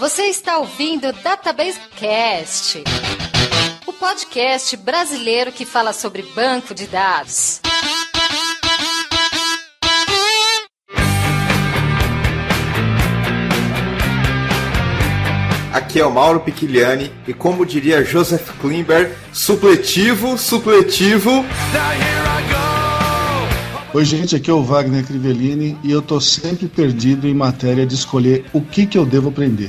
Você está ouvindo o Database Cast, o podcast brasileiro que fala sobre banco de dados. Aqui é o Mauro Picchigliani e, como diria Joseph Klimber, supletivo. Oi gente, aqui é o Wagner Crivellini e eu tô sempre perdido em matéria de escolher o que eu devo aprender.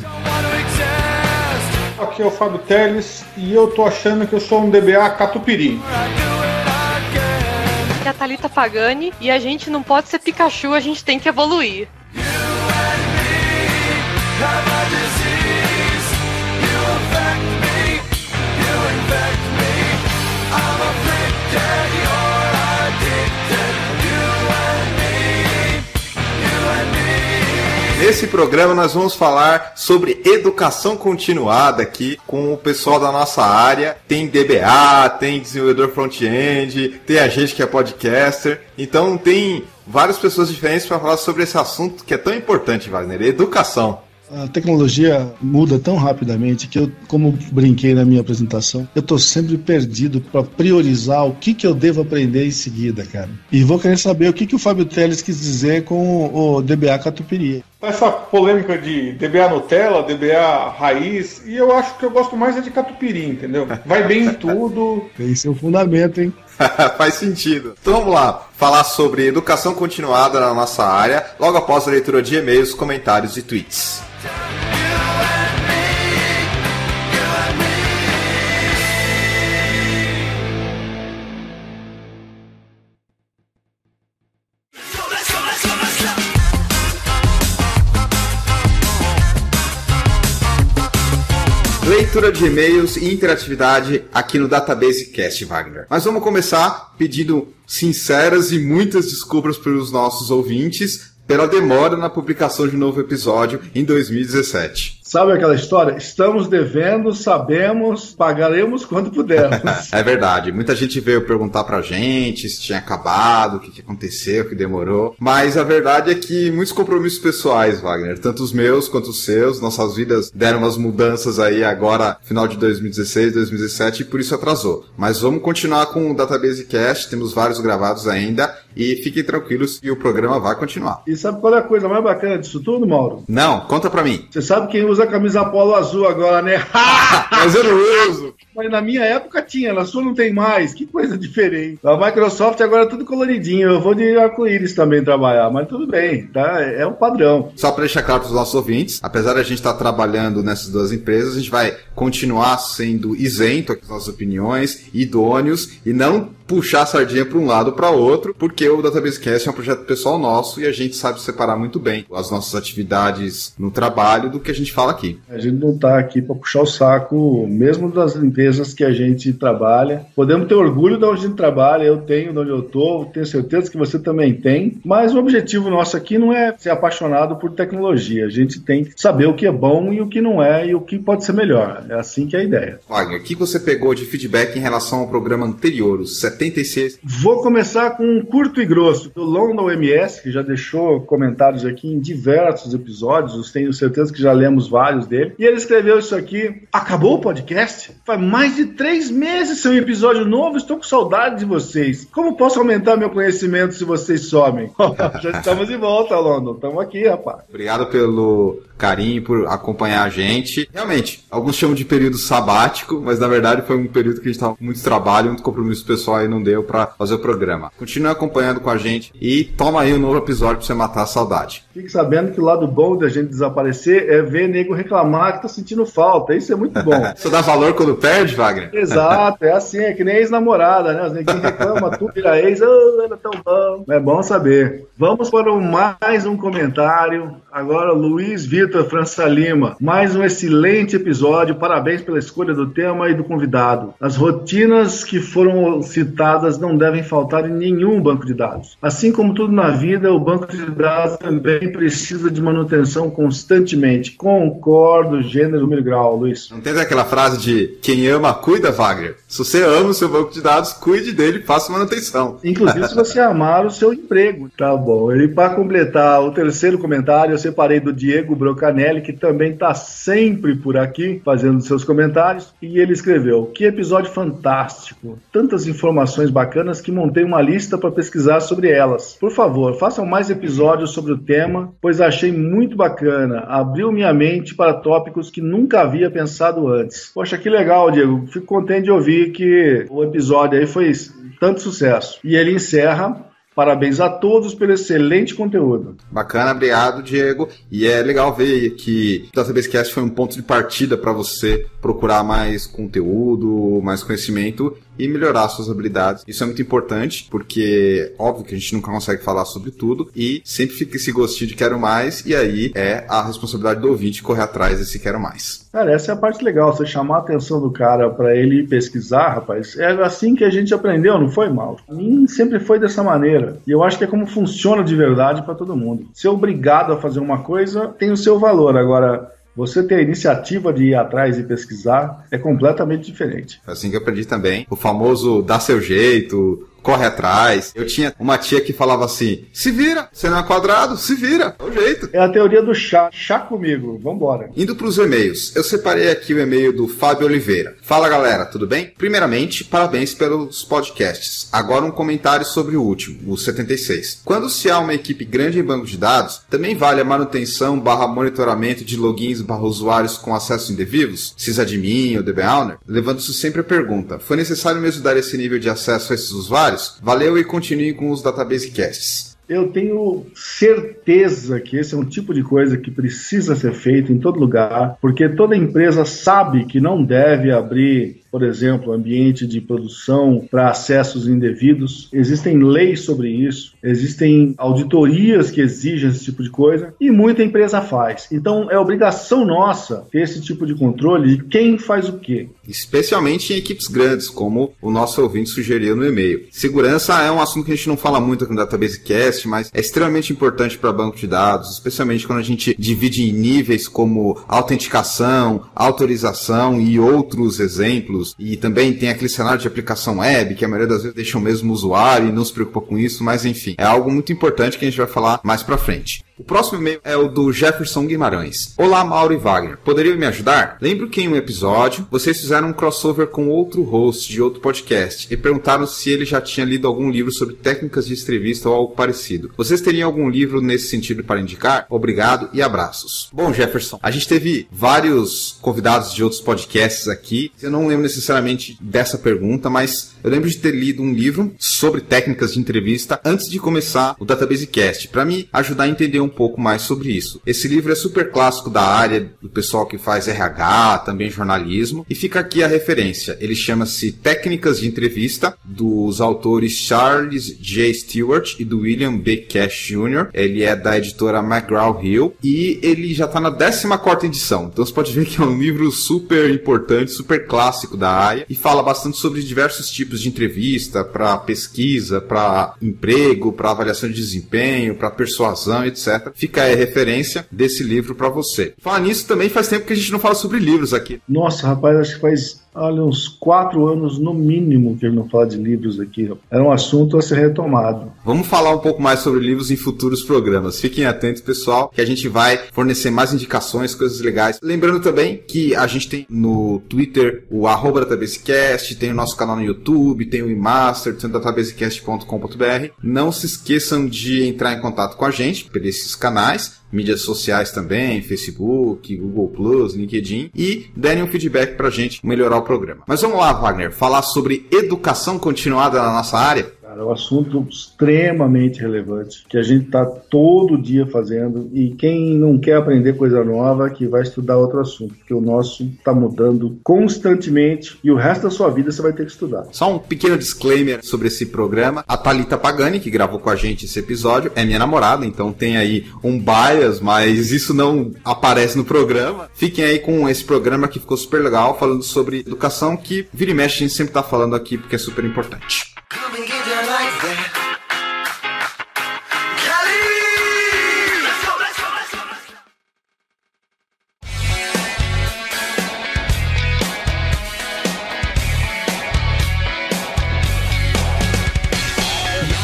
Aqui é o Fábio Teles e eu tô achando que eu sou um DBA catupiry. Aqui é a Thalita Pagani e a gente não pode ser Pikachu, a gente tem que evoluir. Nesse programa nós vamos falar sobre educação continuada aqui com o pessoal da nossa área. Tem DBA, tem desenvolvedor front-end, tem a gente que é podcaster. Então tem várias pessoas diferentes para falar sobre esse assunto que é tão importante, Wagner, educação. A tecnologia muda tão rapidamente que eu, como brinquei na minha apresentação, eu tô sempre perdido para priorizar o que eu devo aprender em seguida, cara. E vou querer saber o que o Fábio Teles quis dizer com o DBA catupiry. Essa polêmica de DBA Nutella, DBA raiz, e eu acho que eu gosto mais é de catupiry, entendeu? Vai bem em tudo. Tem seu fundamento, hein? Faz sentido. Então vamos lá, falar sobre educação continuada na nossa área, logo após a leitura de e-mails, comentários e tweets. Leitura de e-mails e interatividade aqui no Database Cast, Wagner. Mas vamos começar pedindo sinceras e muitas desculpas para os nossos ouvintes pela demora na publicação de um novo episódio em 2017. Sabe aquela história? Estamos devendo, sabemos, pagaremos quando pudermos. É verdade. Muita gente veio perguntar pra gente se tinha acabado, o que aconteceu, o que demorou. Mas a verdade é que muitos compromissos pessoais, Wagner, tanto os meus quanto os seus, nossas vidas deram umas mudanças aí agora, final de 2016, 2017, e por isso atrasou. Mas vamos continuar com o Database Cast, temos vários gravados ainda, e fiquem tranquilos que o programa vai continuar. E sabe qual é a coisa mais bacana disso tudo, Mauro? Não, conta pra mim. Você sabe quem usa a camisa polo azul agora, né? Mas eu não uso. Mas na minha época tinha, na sua não tem mais. Que coisa diferente. A Microsoft agora é tudo coloridinho. Eu vou de arco-íris também trabalhar, mas tudo bem, tá? É um padrão. Só para deixar claro para os nossos ouvintes, apesar de a gente estar trabalhando nessas duas empresas, a gente vai continuar sendo isento aqui das nossas opiniões, idôneos, e não puxar a sardinha para um lado ou para outro, porque o Database Cast é um projeto pessoal nosso e a gente sabe separar muito bem as nossas atividades no trabalho do que a gente fala aqui. A gente não está aqui para puxar o saco, mesmo das empresas que a gente trabalha. Podemos ter orgulho de onde a gente trabalha, eu tenho de onde eu estou, tenho certeza que você também tem, mas o objetivo nosso aqui não é ser apaixonado por tecnologia, a gente tem que saber o que é bom e o que não é e o que pode ser melhor. É assim que é a ideia. Wagner, o que você pegou de feedback em relação ao programa anterior, os 76? Vou começar com um curto e grosso do London MS, que já deixou comentários aqui em diversos episódios, tenho certeza que já lemos vários dele, e ele escreveu isso aqui: acabou o podcast? Faz mais de 3 meses sem um episódio novo, estou com saudade de vocês. Como posso aumentar meu conhecimento se vocês somem? Já estamos de volta, London, estamos aqui, rapaz. Obrigado pelo carinho, por acompanhar a gente. Realmente, alguns chamam de período sabático, mas na verdade foi um período que a gente estava com muito trabalho, muito compromisso pessoal e não deu para fazer o programa. Continue acompanhando com a gente e toma aí um novo episódio para você matar a saudade. Fique sabendo que o lado bom da gente desaparecer é ver nego reclamar que tá sentindo falta. Isso é muito bom. Você dá valor quando perde, Wagner? Exato, é assim, é que nem ex-namorada, né? Os neguinhos reclamam, tu vira ex, era tão bom. É bom saber. Vamos para mais um comentário. Agora, Luiz Vitor França Lima. Mais um excelente episódio. Parabéns pela escolha do tema e do convidado. As rotinas que foram citadas não devem faltar em nenhum banco de dados. Assim como tudo na vida, o banco de dados também precisa de manutenção constantemente. Concordo, gênero, número, grau, Luiz. Não tem aquela frase de quem ama, cuida, Wagner? Se você ama o seu banco de dados, cuide dele e faça manutenção. Inclusive se você amar o seu emprego. Tá bom. E para completar o terceiro comentário, eu separei do Diego Diego Canelli, que também está sempre por aqui, fazendo seus comentários, e ele escreveu: que episódio fantástico, tantas informações bacanas que montei uma lista para pesquisar sobre elas. Por favor, façam mais episódios sobre o tema, pois achei muito bacana, abriu minha mente para tópicos que nunca havia pensado antes. Poxa, que legal, Diego, fico contente de ouvir que o episódio aí foi tanto sucesso. E ele encerra: parabéns a todos pelo excelente conteúdo. Bacana, obrigado, Diego. E é legal ver que o DatabaseCast foi um ponto de partida para você procurar mais conteúdo, mais conhecimento e melhorar suas habilidades. Isso é muito importante, porque óbvio que a gente nunca consegue falar sobre tudo e sempre fica esse gostinho de quero mais, e aí é a responsabilidade do ouvinte correr atrás desse quero mais. Cara, essa é a parte legal, você chamar a atenção do cara para ele ir pesquisar, rapaz. É assim que a gente aprendeu, não foi, mal? Pra mim sempre foi dessa maneira. E eu acho que é como funciona de verdade para todo mundo. Ser obrigado a fazer uma coisa tem o seu valor. Agora, você ter a iniciativa de ir atrás e pesquisar é completamente diferente. É assim que eu aprendi também. O famoso dá seu jeito, corre atrás. Eu tinha uma tia que falava assim: se vira, você não é quadrado, se vira, é o jeito. É a teoria do chá comigo, vambora. Indo para os e-mails, eu separei aqui o e-mail do Fábio Oliveira. Fala galera, tudo bem? Primeiramente, parabéns pelos podcasts. Agora um comentário sobre o último, o 76. Quando se há uma equipe grande em banco de dados, também vale a manutenção / monitoramento de logins / usuários com acessos indevidos? Sysadmin ou DBAuner? Levando-se sempre a pergunta: foi necessário mesmo dar esse nível de acesso a esses usuários? Valeu e continue com os DatabaseCasts. Eu tenho certeza que esse é um tipo de coisa que precisa ser feito em todo lugar, porque toda empresa sabe que não deve abrir, por exemplo, ambiente de produção para acessos indevidos. Existem leis sobre isso, existem auditorias que exigem esse tipo de coisa e muita empresa faz. Então é obrigação nossa ter esse tipo de controle de quem faz o quê. Especialmente em equipes grandes, como o nosso ouvinte sugeriu no e-mail. Segurança é um assunto que a gente não fala muito aqui no DatabaseCast, mas é extremamente importante para banco de dados, especialmente quando a gente divide em níveis como autenticação, autorização e outros exemplos. E também tem aquele cenário de aplicação web, que a maioria das vezes deixa o mesmo usuário e não se preocupa com isso, mas enfim, é algo muito importante que a gente vai falar mais pra frente. O próximo e-mail é o do Jefferson Guimarães. Olá, Mauro e Wagner. Poderiam me ajudar? Lembro que em um episódio, vocês fizeram um crossover com outro host de outro podcast e perguntaram se ele já tinha lido algum livro sobre técnicas de entrevista ou algo parecido. Vocês teriam algum livro nesse sentido para indicar? Obrigado e abraços. Bom, Jefferson, a gente teve vários convidados de outros podcasts aqui. Eu não lembro necessariamente dessa pergunta, mas eu lembro de ter lido um livro sobre técnicas de entrevista antes de começar o DatabaseCast, para me ajudar a entender um pouco mais sobre isso. Esse livro é super clássico da área do pessoal que faz RH, também jornalismo, e fica aqui a referência. Ele chama-se Técnicas de Entrevista, dos autores Charles J. Stewart e do William B. Cash Jr. Ele é da editora McGraw-Hill e ele já está na 14ª edição. Então você pode ver que é um livro super importante, super clássico da área e fala bastante sobre diversos tipos de entrevista, para pesquisa, para emprego, para avaliação de desempenho, para persuasão, etc. Fica aí a referência desse livro para você. Falar nisso, também faz tempo que a gente não fala sobre livros aqui. Nossa, rapaz, acho que faz uns 4 anos no mínimo que ele não fala de livros aqui. Era um assunto a ser retomado. Vamos falar um pouco mais sobre livros em futuros programas. Fiquem atentos, pessoal, que a gente vai fornecer mais indicações, coisas legais. Lembrando também que a gente tem no Twitter o @databasecast, tem o nosso canal no YouTube, tem o eMaster, tem o databasecast.com.br. Não se esqueçam de entrar em contato com a gente por esses canais. Mídias sociais também, Facebook, Google+, LinkedIn, e deem um feedback pra gente melhorar o programa. Mas vamos lá, Wagner, falar sobre educação continuada na nossa área? É um assunto extremamente relevante, que a gente está todo dia fazendo, e quem não quer aprender coisa nova, que vai estudar outro assunto, porque o nosso está mudando constantemente, e o resto da sua vida você vai ter que estudar. Só um pequeno disclaimer sobre esse programa. A Thalita Pagani, que gravou com a gente esse episódio, é minha namorada, então tem aí um bias, mas isso não aparece no programa. Fiquem aí com esse programa que ficou super legal, falando sobre educação, que vira e mexe a gente sempre está falando aqui, porque é super importante.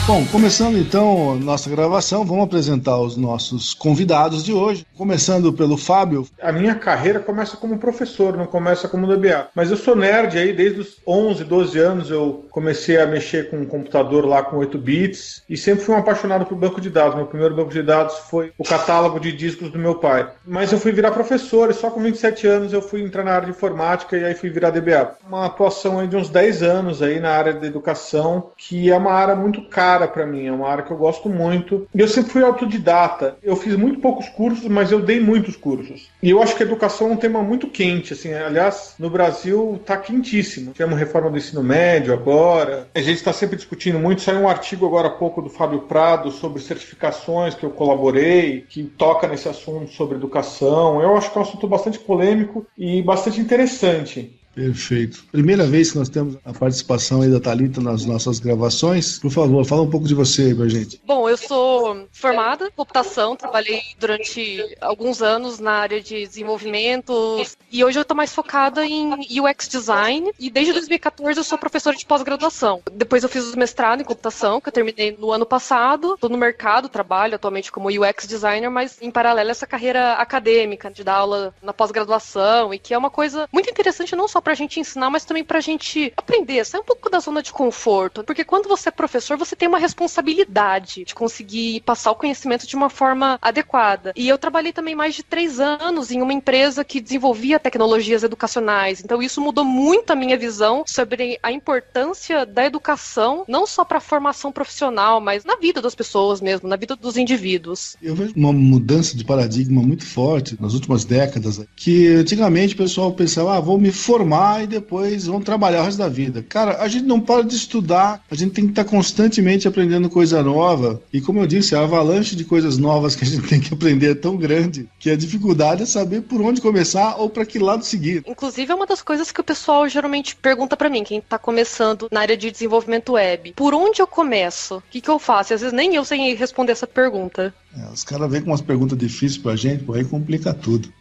Bom, começando então nossa gravação, vamos apresentar os nossos convidados de hoje. Começando pelo Fábio. A minha carreira começa como professor, não começa como DBA. Mas eu sou nerd aí, desde os 11, 12 anos eu comecei a mexer com um computador lá com 8 bits e sempre fui um apaixonado por banco de dados. Meu primeiro banco de dados foi o catálogo de discos do meu pai. Mas eu fui virar professor e só com 27 anos eu fui entrar na área de informática e aí fui virar DBA. Uma atuação aí de uns 10 anos aí na área da educação, que é uma área muito cara para mim, é uma área que eu gosto muito. E eu sempre fui autodidata. Eu fiz muito poucos cursos, mas eu dei muitos cursos. E eu acho que a educação é um tema muito quente, assim. Aliás, no Brasil está quentíssimo. Tivemos reforma do ensino médio agora. A gente está sempre discutindo muito. Saiu um artigo agora há pouco do Fábio Prado sobre certificações que eu colaborei, que toca nesse assunto sobre educação. Eu acho que é um assunto bastante polêmico e bastante interessante. Perfeito. Primeira vez que nós temos a participação aí da Thalita nas nossas gravações. Por favor, fala um pouco de você aí pra gente. Bom, eu sou formada em computação, trabalhei durante alguns anos na área de desenvolvimento e hoje eu estou mais focada em UX Design e desde 2014 eu sou professora de pós-graduação. Depois eu fiz o mestrado em computação, que eu terminei no ano passado. Estou no mercado, trabalho atualmente como UX Designer, mas em paralelo essa carreira acadêmica de dar aula na pós-graduação e que é uma coisa muito interessante não só pra gente ensinar, mas também pra gente aprender, sair um pouco da zona de conforto, porque quando você é professor, você tem uma responsabilidade de conseguir passar o conhecimento de uma forma adequada. E eu trabalhei também mais de 3 anos em uma empresa que desenvolvia tecnologias educacionais, então isso mudou muito a minha visão sobre a importância da educação, não só pra formação profissional, mas na vida das pessoas mesmo, na vida dos indivíduos. Eu vejo uma mudança de paradigma muito forte nas últimas décadas, que antigamente o pessoal pensava, vou me formar e depois vão trabalhar o resto da vida. Cara, a gente não para de estudar, a gente tem que estar constantemente aprendendo coisa nova. E como eu disse, a avalanche de coisas novas que a gente tem que aprender é tão grande que a dificuldade é saber por onde começar ou para que lado seguir. Inclusive é uma das coisas que o pessoal geralmente pergunta para mim, quem está começando na área de desenvolvimento web. Por onde eu começo? O que eu faço? E às vezes nem eu sei responder essa pergunta. Os caras vêm com umas perguntas difíceis pra gente, aí complica tudo.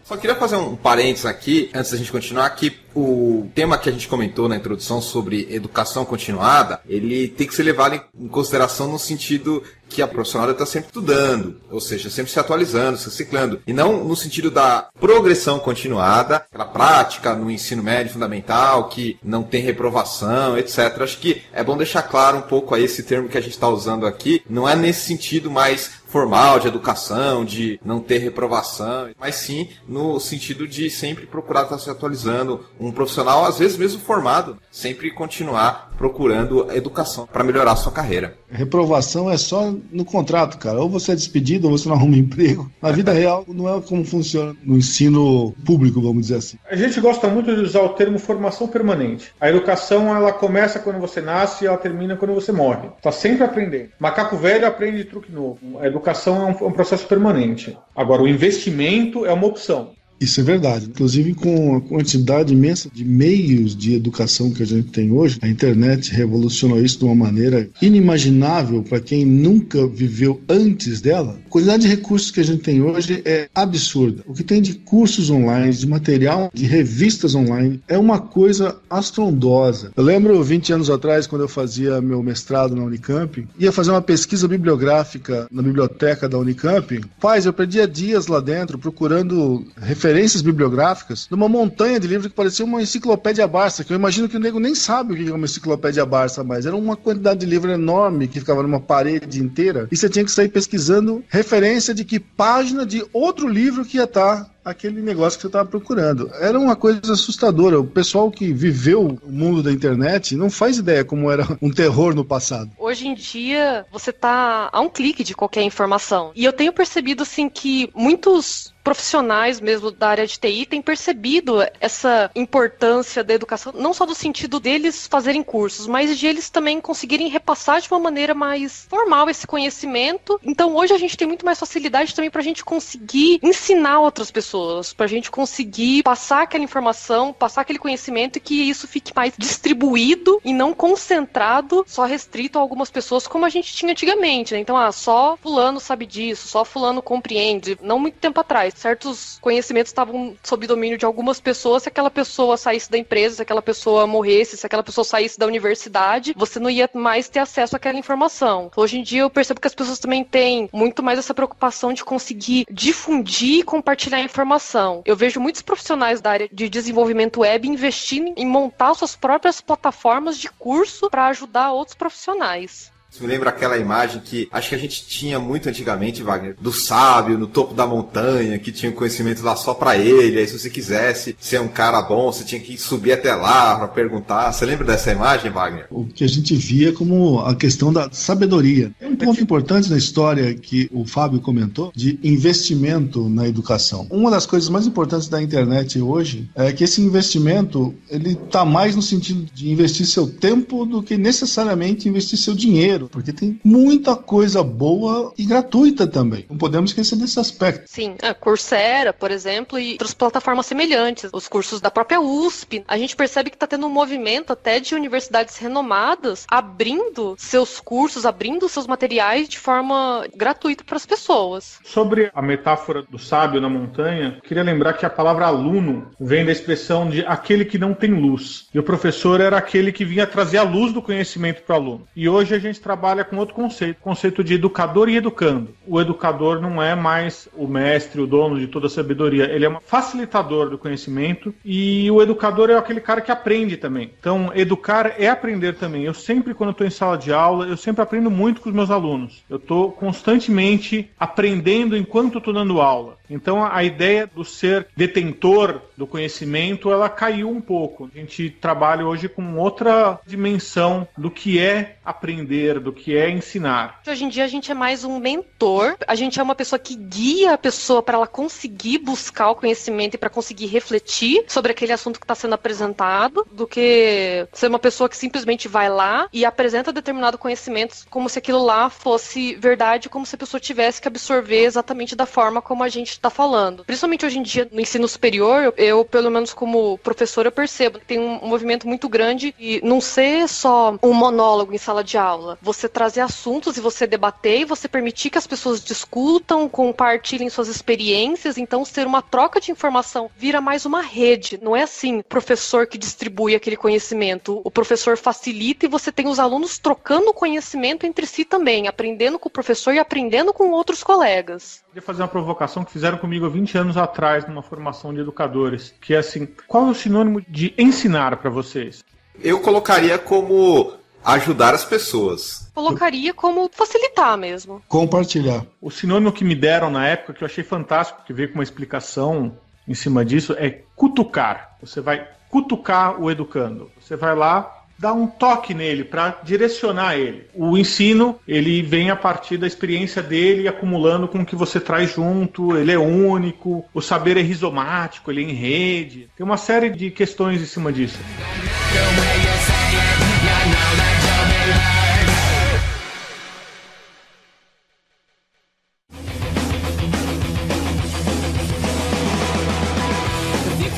Só queria fazer um parênteses aqui, antes da gente continuar, que o tema que a gente comentou na introdução sobre educação continuada, ele tem que ser levado em consideração no sentido que a profissional está sempre estudando, ou seja, sempre se atualizando, se reciclando, e não no sentido da progressão continuada, aquela prática no ensino médio fundamental, que não tem reprovação, etc. Acho que é bom deixar claro um pouco aí esse termo que a gente está usando aqui, não é nesse sentido mais formal de educação, de não ter reprovação, mas sim no sentido de sempre procurar estar se atualizando. Um profissional, às vezes mesmo formado, sempre continuar procurando educação para melhorar a sua carreira. Reprovação é só no contrato, cara. Ou você é despedido ou você não arruma emprego. Na vida real não é como funciona no ensino público, vamos dizer assim. A gente gosta muito de usar o termo formação permanente. A educação, ela começa quando você nasce e ela termina quando você morre. Está sempre aprendendo. Macaco velho aprende truque novo. A educação é um processo permanente. Agora, o investimento é uma opção. Isso é verdade. Inclusive, com a quantidade imensa de meios de educação que a gente tem hoje, a internet revolucionou isso de uma maneira inimaginável para quem nunca viveu antes dela. A quantidade de recursos que a gente tem hoje é absurda. O que tem de cursos online, de material, de revistas online, é uma coisa astrondosa. Eu lembro, 20 anos atrás, quando eu fazia meu mestrado na Unicamp, ia fazer uma pesquisa bibliográfica na biblioteca da Unicamp. Eu perdia dias lá dentro procurando referências bibliográficas numa montanha de livros que parecia uma enciclopédia Barça, que eu imagino que o nego nem sabe o que é uma enciclopédia Barça, mas era uma quantidade de livro enorme que ficava numa parede inteira e você tinha que sair pesquisando referência de que página de outro livro que ia estar aquele negócio que você estava procurando. Era uma coisa assustadora. O pessoal que viveu o mundo da internet não faz ideia como era um terror no passado. Hoje em dia, você tá a um clique de qualquer informação. E eu tenho percebido, assim, que muitos profissionais mesmo da área de TI têm percebido essa importância da educação, não só do sentido deles fazerem cursos, mas de eles também conseguirem repassar de uma maneira mais formal esse conhecimento. Então hoje a gente tem muito mais facilidade também pra gente conseguir ensinar outras pessoas pessoas, pra gente conseguir passar aquela informação, passar aquele conhecimento e que isso fique mais distribuído e não concentrado, só restrito a algumas pessoas como a gente tinha antigamente, né? Então, só fulano sabe disso, só fulano compreende. Não muito tempo atrás, certos conhecimentos estavam sob domínio de algumas pessoas. Se aquela pessoa saísse da empresa, se aquela pessoa morresse, se aquela pessoa saísse da universidade, você não ia mais ter acesso àquela informação. Hoje em dia eu percebo que as pessoas também têm muito mais essa preocupação de conseguir difundir e compartilhar a informação. Eu vejo muitos profissionais da área de desenvolvimento web investindo em montar suas próprias plataformas de curso para ajudar outros profissionais. Isso me lembra aquela imagem que acho que a gente tinha muito antigamente, Wagner, do sábio no topo da montanha, que tinha um conhecimento lá só pra ele, aí se você quisesse ser um cara bom, você tinha que subir até lá pra perguntar. Você lembra dessa imagem, Wagner? O que a gente via como a questão da sabedoria. É um ponto importante na história que o Fábio comentou, de investimento na educação. Uma das coisas mais importantes da internet hoje é que esse investimento, ele tá mais no sentido de investir seu tempo do que necessariamente investir seu dinheiro. Porque tem muita coisa boa e gratuita também. Não podemos esquecer desse aspecto. Sim, a Coursera, por exemplo, e outras plataformas semelhantes. Os cursos da própria USP. A gente percebe que está tendo um movimento até de universidades renomadas abrindo seus cursos, abrindo seus materiais de forma gratuita para as pessoas. Sobre a metáfora do sábio na montanha, queria lembrar que a palavra aluno vem da expressão de aquele que não tem luz. E o professor era aquele que vinha trazer a luz do conhecimento para o aluno. E hoje a gente trabalha com outro conceito de educador e educando. O educador não é mais o mestre, o dono de toda a sabedoria, ele é um facilitador do conhecimento e o educador é aquele cara que aprende também. Então, educar é aprender também. Eu sempre, quando estou em sala de aula, eu sempre aprendo muito com os meus alunos. Eu estou constantemente aprendendo enquanto estou dando aula. Então, a ideia do ser detentor do conhecimento, ela caiu um pouco. A gente trabalha hoje com outra dimensão do que é aprender, do que é ensinar. Hoje em dia a gente é mais um mentor, a gente é uma pessoa que guia a pessoa para ela conseguir buscar o conhecimento e para conseguir refletir sobre aquele assunto que está sendo apresentado, do que ser uma pessoa que simplesmente vai lá e apresenta determinado conhecimento como se aquilo lá fosse verdade, como se a pessoa tivesse que absorver exatamente da forma como a gente está falando. Principalmente hoje em dia no ensino superior, eu pelo menos como professora percebo que tem um movimento muito grande e não ser só um monólogo em sala de aula, você trazer assuntos e você debater e você permitir que as pessoas discutam, compartilhem suas experiências, então ser uma troca de informação vira mais uma rede, não é assim, professor que distribui aquele conhecimento, o professor facilita e você tem os alunos trocando conhecimento entre si também, aprendendo com o professor e aprendendo com outros colegas. Eu queria fazer uma provocação que fizeram comigo há 20 anos atrás numa formação de educadores, que é assim, qual é o sinônimo de ensinar para vocês? Eu colocaria como ajudar as pessoas. Colocaria como facilitar mesmo. Compartilhar. O sinônimo que me deram na época, que eu achei fantástico, que veio com uma explicação em cima disso, é cutucar. Você vai cutucar o educando. Você vai lá, dar um toque nele para direcionar ele. O ensino, ele vem a partir da experiência dele, acumulando com o que você traz junto, ele é único, o saber é rizomático, ele é em rede. Tem uma série de questões em cima disso.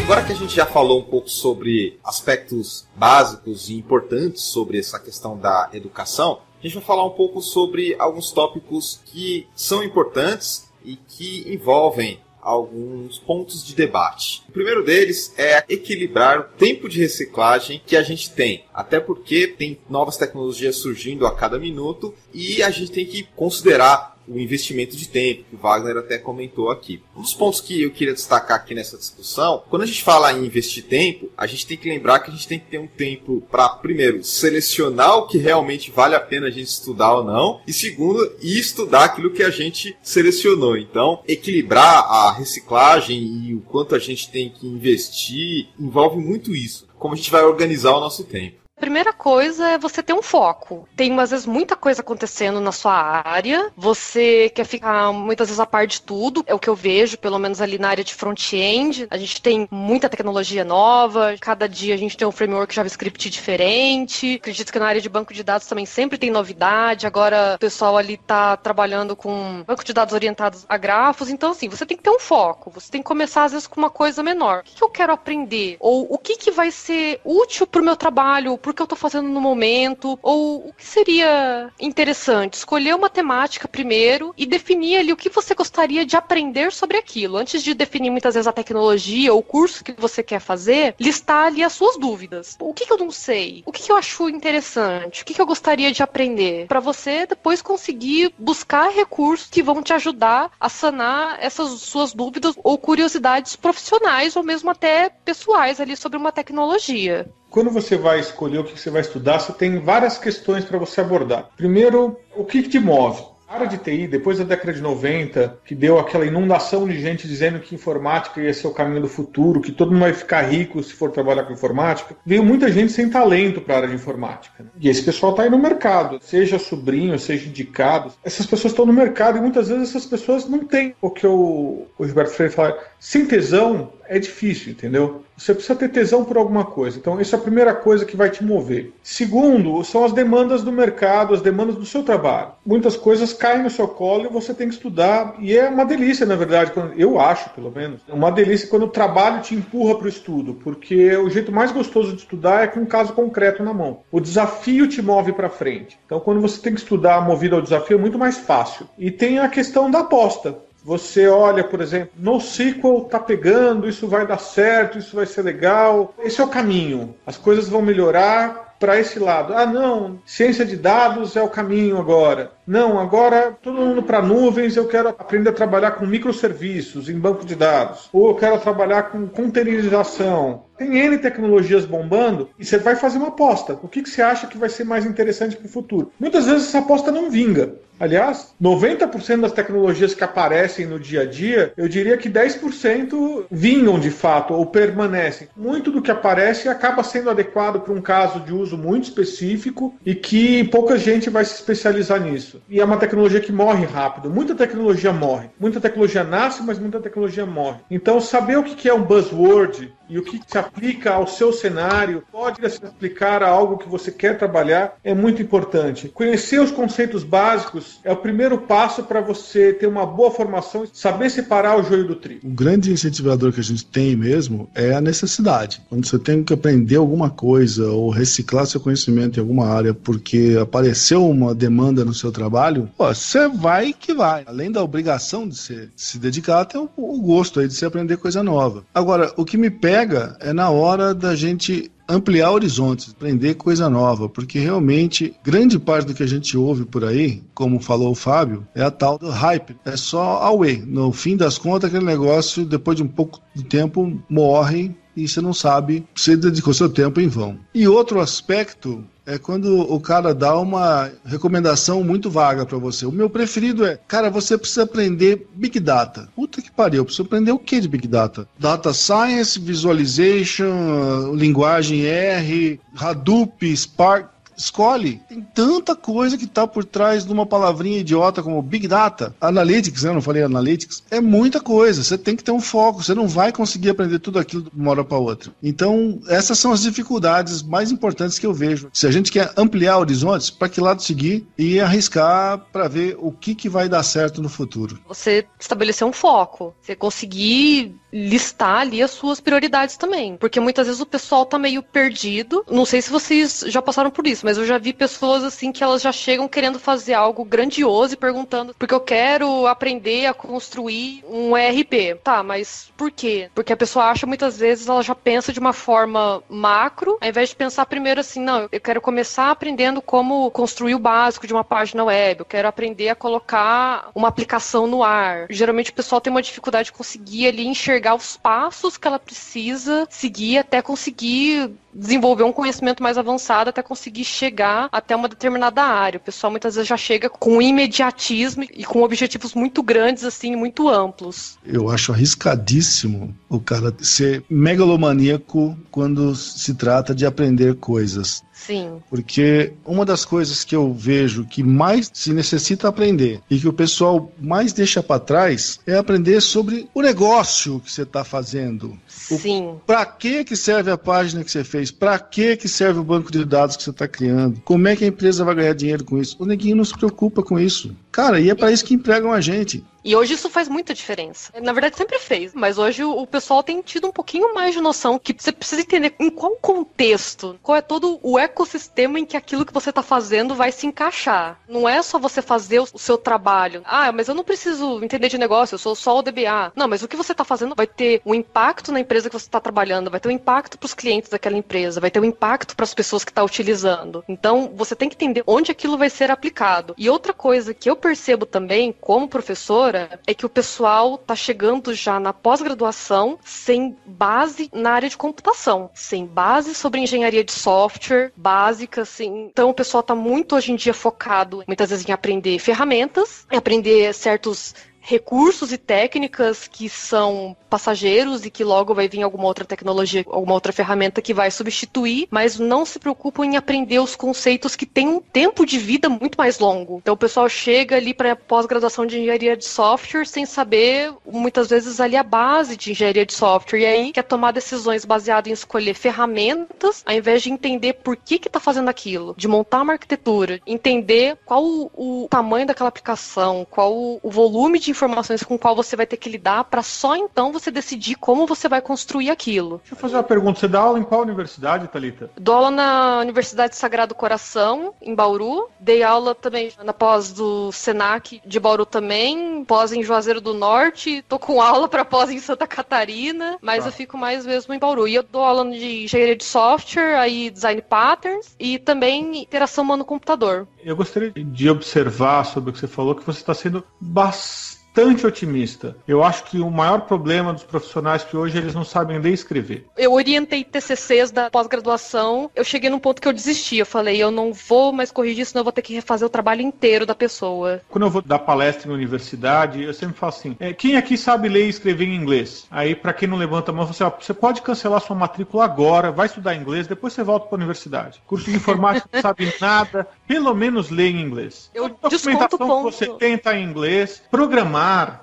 Agora que a gente já falou um pouco sobre aspectos básicos e importantes sobre essa questão da educação, a gente vai falar um pouco sobre alguns tópicos que são importantes e que envolvem alguns pontos de debate. O primeiro deles é equilibrar o tempo de reciclagem que a gente tem, até porque tem novas tecnologias surgindo a cada minuto e a gente tem que considerar o investimento de tempo, que o Wagner até comentou aqui. Um dos pontos que eu queria destacar aqui nessa discussão, quando a gente fala em investir tempo, a gente tem que lembrar que a gente tem que ter um tempo para, primeiro, selecionar o que realmente vale a pena a gente estudar ou não, e segundo, estudar aquilo que a gente selecionou. Então, equilibrar a reciclagem e o quanto a gente tem que investir, envolve muito isso, como a gente vai organizar o nosso tempo. Primeira coisa é você ter um foco. Tem, às vezes, muita coisa acontecendo na sua área, você quer ficar, muitas vezes, a par de tudo, é o que eu vejo, pelo menos ali na área de front-end. A gente tem muita tecnologia nova, cada dia a gente tem um framework JavaScript diferente. Acredito que na área de banco de dados também sempre tem novidade. Agora o pessoal ali tá trabalhando com banco de dados orientados a grafos. Então, assim, você tem que ter um foco. Você tem que começar, às vezes, com uma coisa menor. O que eu quero aprender? Ou o que vai ser útil pro meu trabalho? Pro que eu tô fazendo no momento? Ou o que seria interessante? Escolher uma temática primeiro e definir ali o que você gostaria de aprender sobre aquilo. Antes de definir, muitas vezes, a tecnologia ou o curso que você quer fazer, listar ali as suas dúvidas. O que eu não sei? O que eu acho interessante? O que eu gostaria de aprender? Para você depois conseguir buscar recursos que vão te ajudar a sanar essas suas dúvidas ou curiosidades profissionais ou mesmo até pessoais ali sobre uma tecnologia. Quando você vai escolher o que você vai estudar, você tem várias questões para você abordar. Primeiro, o que te move? A área de TI, depois da década de 90, que deu aquela inundação de gente dizendo que informática ia ser o caminho do futuro, que todo mundo vai ficar rico se for trabalhar com informática, veio muita gente sem talento para a área de informática. E esse pessoal está aí no mercado, seja sobrinho, seja indicado. Essas pessoas estão no mercado e muitas vezes essas pessoas não têm o que o Gilberto Freire fala. Sem tesão é difícil, entendeu? Você precisa ter tesão por alguma coisa. Então, essa é a primeira coisa que vai te mover. Segundo, são as demandas do mercado, as demandas do seu trabalho. Muitas coisas caem no seu colo e você tem que estudar. E é uma delícia, na verdade, eu acho, pelo menos, é uma delícia quando o trabalho te empurra para o estudo, porque o jeito mais gostoso de estudar é com um caso concreto na mão. O desafio te move para frente. Então, quando você tem que estudar movido ao desafio, é muito mais fácil. E tem a questão da aposta. Você olha, por exemplo, NoSQL tá pegando, isso vai dar certo, isso vai ser legal. Esse é o caminho. As coisas vão melhorar para esse lado. Ah, não, ciência de dados é o caminho agora. Não, agora todo mundo para nuvens, eu quero aprender a trabalhar com microserviços em banco de dados. Ou eu quero trabalhar com containerização. Tem N tecnologias bombando e você vai fazer uma aposta. O que você acha que vai ser mais interessante para o futuro? Muitas vezes essa aposta não vinga. Aliás, 90% das tecnologias que aparecem no dia a dia, eu diria que 10% vingam de fato ou permanecem. Muito do que aparece acaba sendo adequado para um caso de uso muito específico e que pouca gente vai se especializar nisso. E é uma tecnologia que morre rápido. Muita tecnologia morre. Muita tecnologia nasce, mas muita tecnologia morre. Então, saber o que é um buzzword e o que se aplica ao seu cenário, pode se aplicar a algo que você quer trabalhar, é muito importante. Conhecer os conceitos básicos é o primeiro passo para você ter uma boa formação, saber separar o joio do trigo. O grande incentivador que a gente tem mesmo é a necessidade. Quando você tem que aprender alguma coisa ou reciclar seu conhecimento em alguma área porque apareceu uma demanda no seu trabalho, você vai que vai. Além da obrigação de se dedicar, tem o gosto aí de se aprender coisa nova. Agora, o que me pega é na hora da gente ampliar horizontes, aprender coisa nova, porque realmente grande parte do que a gente ouve por aí, como falou o Fábio, é a tal do hype, é só away. No fim das contas, aquele negócio, depois de um pouco de tempo, morre e você não sabe, você dedicou seu tempo em vão. E outro aspecto é quando o cara dá uma recomendação muito vaga pra você. O meu preferido é, cara, você precisa aprender Big Data. Puta que pariu, eu preciso aprender o que de Big Data? Data Science, Visualization, linguagem R, Hadoop, Spark. Escolhe. Tem tanta coisa que está por trás de uma palavrinha idiota como Big Data. Analytics, eu não falei Analytics. É muita coisa. Você tem que ter um foco. Você não vai conseguir aprender tudo aquilo de uma hora para outra. Então, essas são as dificuldades mais importantes que eu vejo. Se a gente quer ampliar horizontes, para que lado seguir e arriscar para ver o que vai dar certo no futuro. Você estabelecer um foco. Você conseguir listar ali as suas prioridades também. Porque muitas vezes o pessoal tá meio perdido. Não sei se vocês já passaram por isso, mas eu já vi pessoas assim que elas já chegam querendo fazer algo grandioso e perguntando, porque eu quero aprender a construir um ERP. Tá, mas por quê? Porque a pessoa acha muitas vezes, ela já pensa de uma forma macro, ao invés de pensar primeiro assim, não, eu quero começar aprendendo como construir o básico de uma página web, eu quero aprender a colocar uma aplicação no ar. Geralmente o pessoal tem uma dificuldade de conseguir ali enxergar os passos que ela precisa seguir até conseguir desenvolver um conhecimento mais avançado, até conseguir chegar até uma determinada área. O pessoal muitas vezes já chega com imediatismo e com objetivos muito grandes, assim, muito amplos. Eu acho arriscadíssimo o cara ser megalomaníaco quando se trata de aprender coisas. Sim. Porque uma das coisas que eu vejo que mais se necessita aprender e que o pessoal mais deixa para trás é aprender sobre o negócio que você está fazendo. Sim. Para que serve a página que você fez? Para que serve o banco de dados que você está criando? Como é que a empresa vai ganhar dinheiro com isso? O neguinho não se preocupa com isso. Cara, e é para isso que empregam a gente. E hoje isso faz muita diferença. Na verdade, sempre fez. Mas hoje o pessoal tem tido um pouquinho mais de noção que você precisa entender em qual contexto, qual é todo o ecossistema em que aquilo que você está fazendo vai se encaixar. Não é só você fazer o seu trabalho. Ah, mas eu não preciso entender de negócio, eu sou só o DBA. Não, mas o que você está fazendo vai ter um impacto na empresa que você está trabalhando, vai ter um impacto para os clientes daquela empresa, vai ter um impacto para as pessoas que estão utilizando. Então, você tem que entender onde aquilo vai ser aplicado. E outra coisa que eu percebo também, como professora, é que o pessoal tá chegando já na pós-graduação sem base na área de computação, sem base sobre engenharia de software básica, assim. Então o pessoal tá muito hoje em dia focado, muitas vezes, em aprender ferramentas, em aprender certos recursos e técnicas que são passageiros e que logo vai vir alguma outra tecnologia, alguma outra ferramenta que vai substituir, mas não se preocupam em aprender os conceitos que têm um tempo de vida muito mais longo. Então o pessoal chega ali para pós-graduação de engenharia de software sem saber, muitas vezes, ali a base de engenharia de software, e aí quer tomar decisões baseadas em escolher ferramentas, ao invés de entender por que está fazendo aquilo, de montar uma arquitetura, entender qual o tamanho daquela aplicação, qual o volume de informações com qual você vai ter que lidar, para só então você decidir como você vai construir aquilo. Deixa eu fazer uma pergunta. Você dá aula em qual universidade, Thalita? Dou aula na Universidade Sagrado Coração, em Bauru. Dei aula também na pós do Senac de Bauru também, pós em Juazeiro do Norte. Tô com aula para pós em Santa Catarina, mas eu fico mais mesmo em Bauru. E eu dou aula de engenharia de software, aí design patterns e também interação humano-computador. Eu gostaria de observar sobre o que você falou, que você está sendo bastante otimista. Eu acho que o maior problema dos profissionais que hoje eles não sabem ler e escrever. Eu orientei TCCs da pós-graduação, eu cheguei num ponto que eu desisti. Eu falei, eu não vou mais corrigir, senão eu vou ter que refazer o trabalho inteiro da pessoa. Quando eu vou dar palestra em universidade, eu sempre falo assim, quem aqui sabe ler e escrever em inglês? Aí, para quem não levanta a mão, eu falo assim, você pode cancelar sua matrícula agora, vai estudar inglês, depois você volta para a universidade. Curso de informática não sabe nada, pelo menos lê em inglês. Eu a documentação desconto ponto. Que você tem tá em inglês. Programar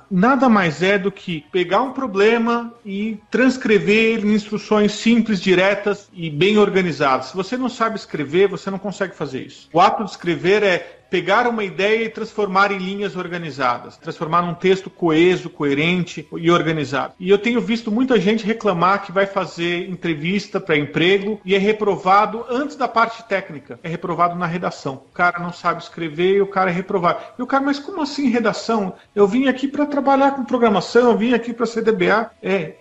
nada mais é do que pegar um problema e transcrever ele em instruções simples, diretas e bem organizadas. Se você não sabe escrever, você não consegue fazer isso. O ato de escrever é pegar uma ideia e transformar em linhas organizadas, transformar num texto coeso, coerente e organizado. E eu tenho visto muita gente reclamar que vai fazer entrevista para emprego e é reprovado antes da parte técnica, é reprovado na redação. O cara não sabe escrever e o cara é reprovado. E o cara, mas como assim redação? Eu vim aqui para trabalhar com programação, eu vim aqui para ser DBA.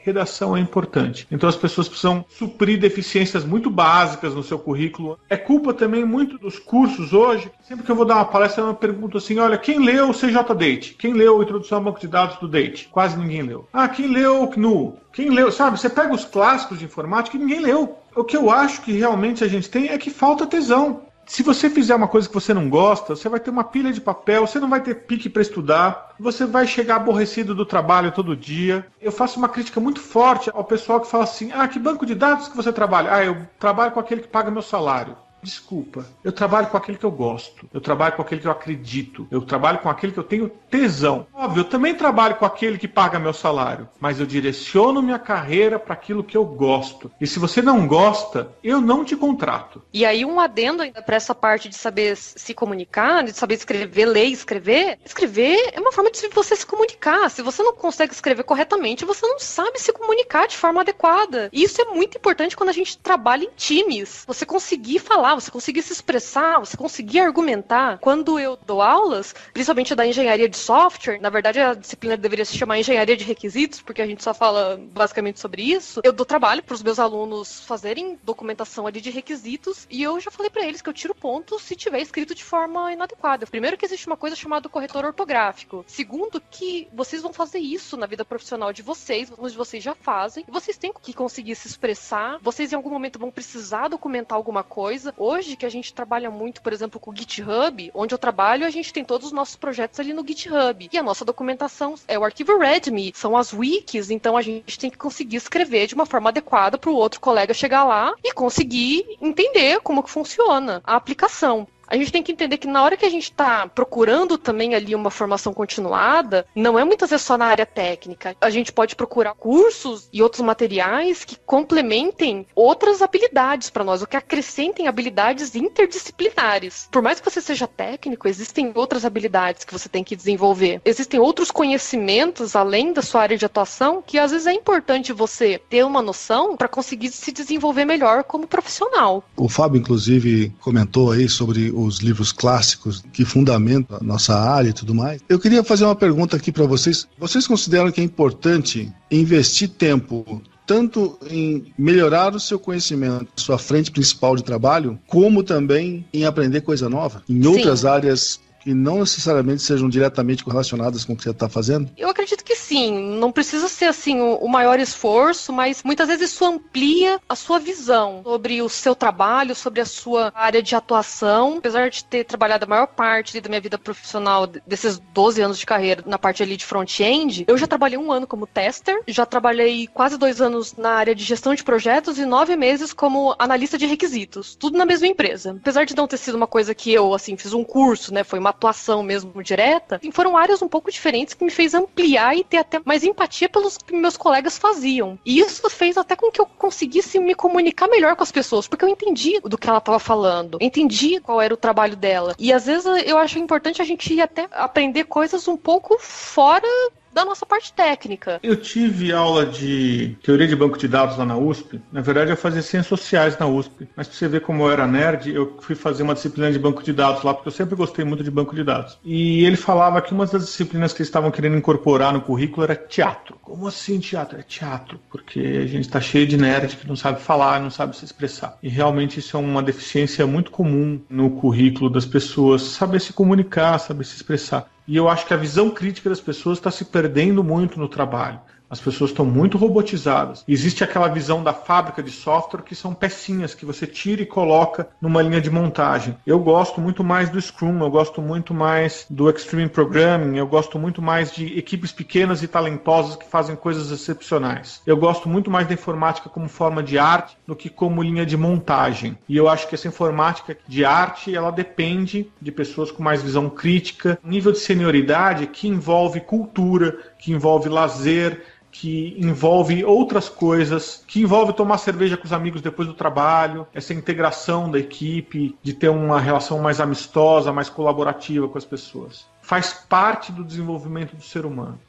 Redação é importante. Então as pessoas precisam suprir deficiências muito básicas no seu currículo. É culpa também muito dos cursos hoje. Sempre que eu vou dar uma palestra, eu pergunto assim, olha, quem leu o CJ-Date? Quem leu a Introdução ao Banco de Dados do Date? Quase ninguém leu. Quem leu o GNU? Quem leu, sabe? Você pega os clássicos de informática e ninguém leu. O que eu acho que realmente a gente tem é que falta tesão. Se você fizer uma coisa que você não gosta, você vai ter uma pilha de papel, você não vai ter pique para estudar, você vai chegar aborrecido do trabalho todo dia. Eu faço uma crítica muito forte ao pessoal que fala assim, que banco de dados que você trabalha? Eu trabalho com aquele que paga meu salário. Desculpa, eu trabalho com aquele que eu gosto, eu trabalho com aquele que eu acredito, eu trabalho com aquele que eu tenho tesão. Óbvio, eu também trabalho com aquele que paga meu salário, mas eu direciono minha carreira para aquilo que eu gosto. E se você não gosta, eu não te contrato. E aí um adendo ainda para essa parte de saber se comunicar, de saber escrever, ler e escrever. Escrever é uma forma de você se comunicar. Se você não consegue escrever corretamente, você não sabe se comunicar de forma adequada. E isso é muito importante quando a gente trabalha em times. Você conseguir falar, você conseguir se expressar, você conseguir argumentar. Quando eu dou aulas, principalmente da engenharia de software, na verdade a disciplina deveria se chamar engenharia de requisitos, porque a gente só fala basicamente sobre isso. Eu dou trabalho para os meus alunos fazerem documentação ali de requisitos, e eu já falei para eles que eu tiro ponto se tiver escrito de forma inadequada. Primeiro, que existe uma coisa chamada corretor ortográfico. Segundo, que vocês vão fazer isso na vida profissional de vocês, alguns de vocês já fazem, e vocês têm que conseguir se expressar. Vocês em algum momento vão precisar documentar alguma coisa. Hoje, que a gente trabalha muito, por exemplo, com o GitHub, onde eu trabalho, a gente tem todos os nossos projetos ali no GitHub. E a nossa documentação é o arquivo README, são as wikis, então a gente tem que conseguir escrever de uma forma adequada para o outro colega chegar lá e conseguir entender como que funciona a aplicação. A gente tem que entender que na hora que a gente está procurando também ali uma formação continuada, não é muitas vezes só na área técnica. A gente pode procurar cursos e outros materiais que complementem outras habilidades para nós, ou que acrescentem habilidades interdisciplinares. Por mais que você seja técnico, existem outras habilidades que você tem que desenvolver. Existem outros conhecimentos, além da sua área de atuação, que às vezes é importante você ter uma noção para conseguir se desenvolver melhor como profissional. O Fábio, inclusive, comentou aí sobre os livros clássicos que fundamentam a nossa área e tudo mais. Eu queria fazer uma pergunta aqui para vocês. Vocês consideram que é importante investir tempo tanto em melhorar o seu conhecimento, sua frente principal de trabalho, como também em aprender coisa nova em outras áreas que não necessariamente sejam diretamente correlacionadas com o que você está fazendo? Eu acredito que sim. Não precisa ser assim o maior esforço, mas muitas vezes isso amplia a sua visão sobre o seu trabalho, sobre a sua área de atuação. Apesar de ter trabalhado a maior parte da minha vida profissional, desses 12 anos de carreira, na parte ali de front-end, eu já trabalhei 1 ano como tester, já trabalhei quase 2 anos na área de gestão de projetos e 9 meses como analista de requisitos. Tudo na mesma empresa. Apesar de não ter sido uma coisa que eu, assim, fiz um curso, né, foi uma atuação mesmo direta, e foram áreas um pouco diferentes que me fez ampliar e ter até mais empatia pelos que meus colegas faziam. E isso fez até com que eu conseguisse me comunicar melhor com as pessoas, porque eu entendi do que ela estava falando, entendi qual era o trabalho dela. E às vezes eu acho importante a gente ir até aprender coisas um pouco fora da nossa parte técnica. Eu tive aula de teoria de banco de dados lá na USP. Na verdade, eu fazia ciências sociais na USP. Mas pra você ver como eu era nerd, eu fui fazer uma disciplina de banco de dados lá, porque eu sempre gostei muito de banco de dados. E ele falava que uma das disciplinas que eles estavam querendo incorporar no currículo era teatro. Como assim teatro? É teatro, porque a gente tá cheio de nerd que não sabe falar, não sabe se expressar. E realmente isso é uma deficiência muito comum no currículo das pessoas, saber se comunicar, saber se expressar. E eu acho que a visão crítica das pessoas está se perdendo muito no trabalho. As pessoas estão muito robotizadas. Existe aquela visão da fábrica de software que são pecinhas que você tira e coloca numa linha de montagem. Eu gosto muito mais do Scrum, eu gosto muito mais do Extreme Programming, eu gosto muito mais de equipes pequenas e talentosas que fazem coisas excepcionais. Eu gosto muito mais da informática como forma de arte do que como linha de montagem. E eu acho que essa informática de arte, ela depende de pessoas com mais visão crítica, nível de senioridade que envolve cultura, que envolve lazer, que envolve outras coisas, que envolve tomar cerveja com os amigos depois do trabalho, essa integração da equipe, de ter uma relação mais amistosa, mais colaborativa com as pessoas. Faz parte do desenvolvimento do ser humano.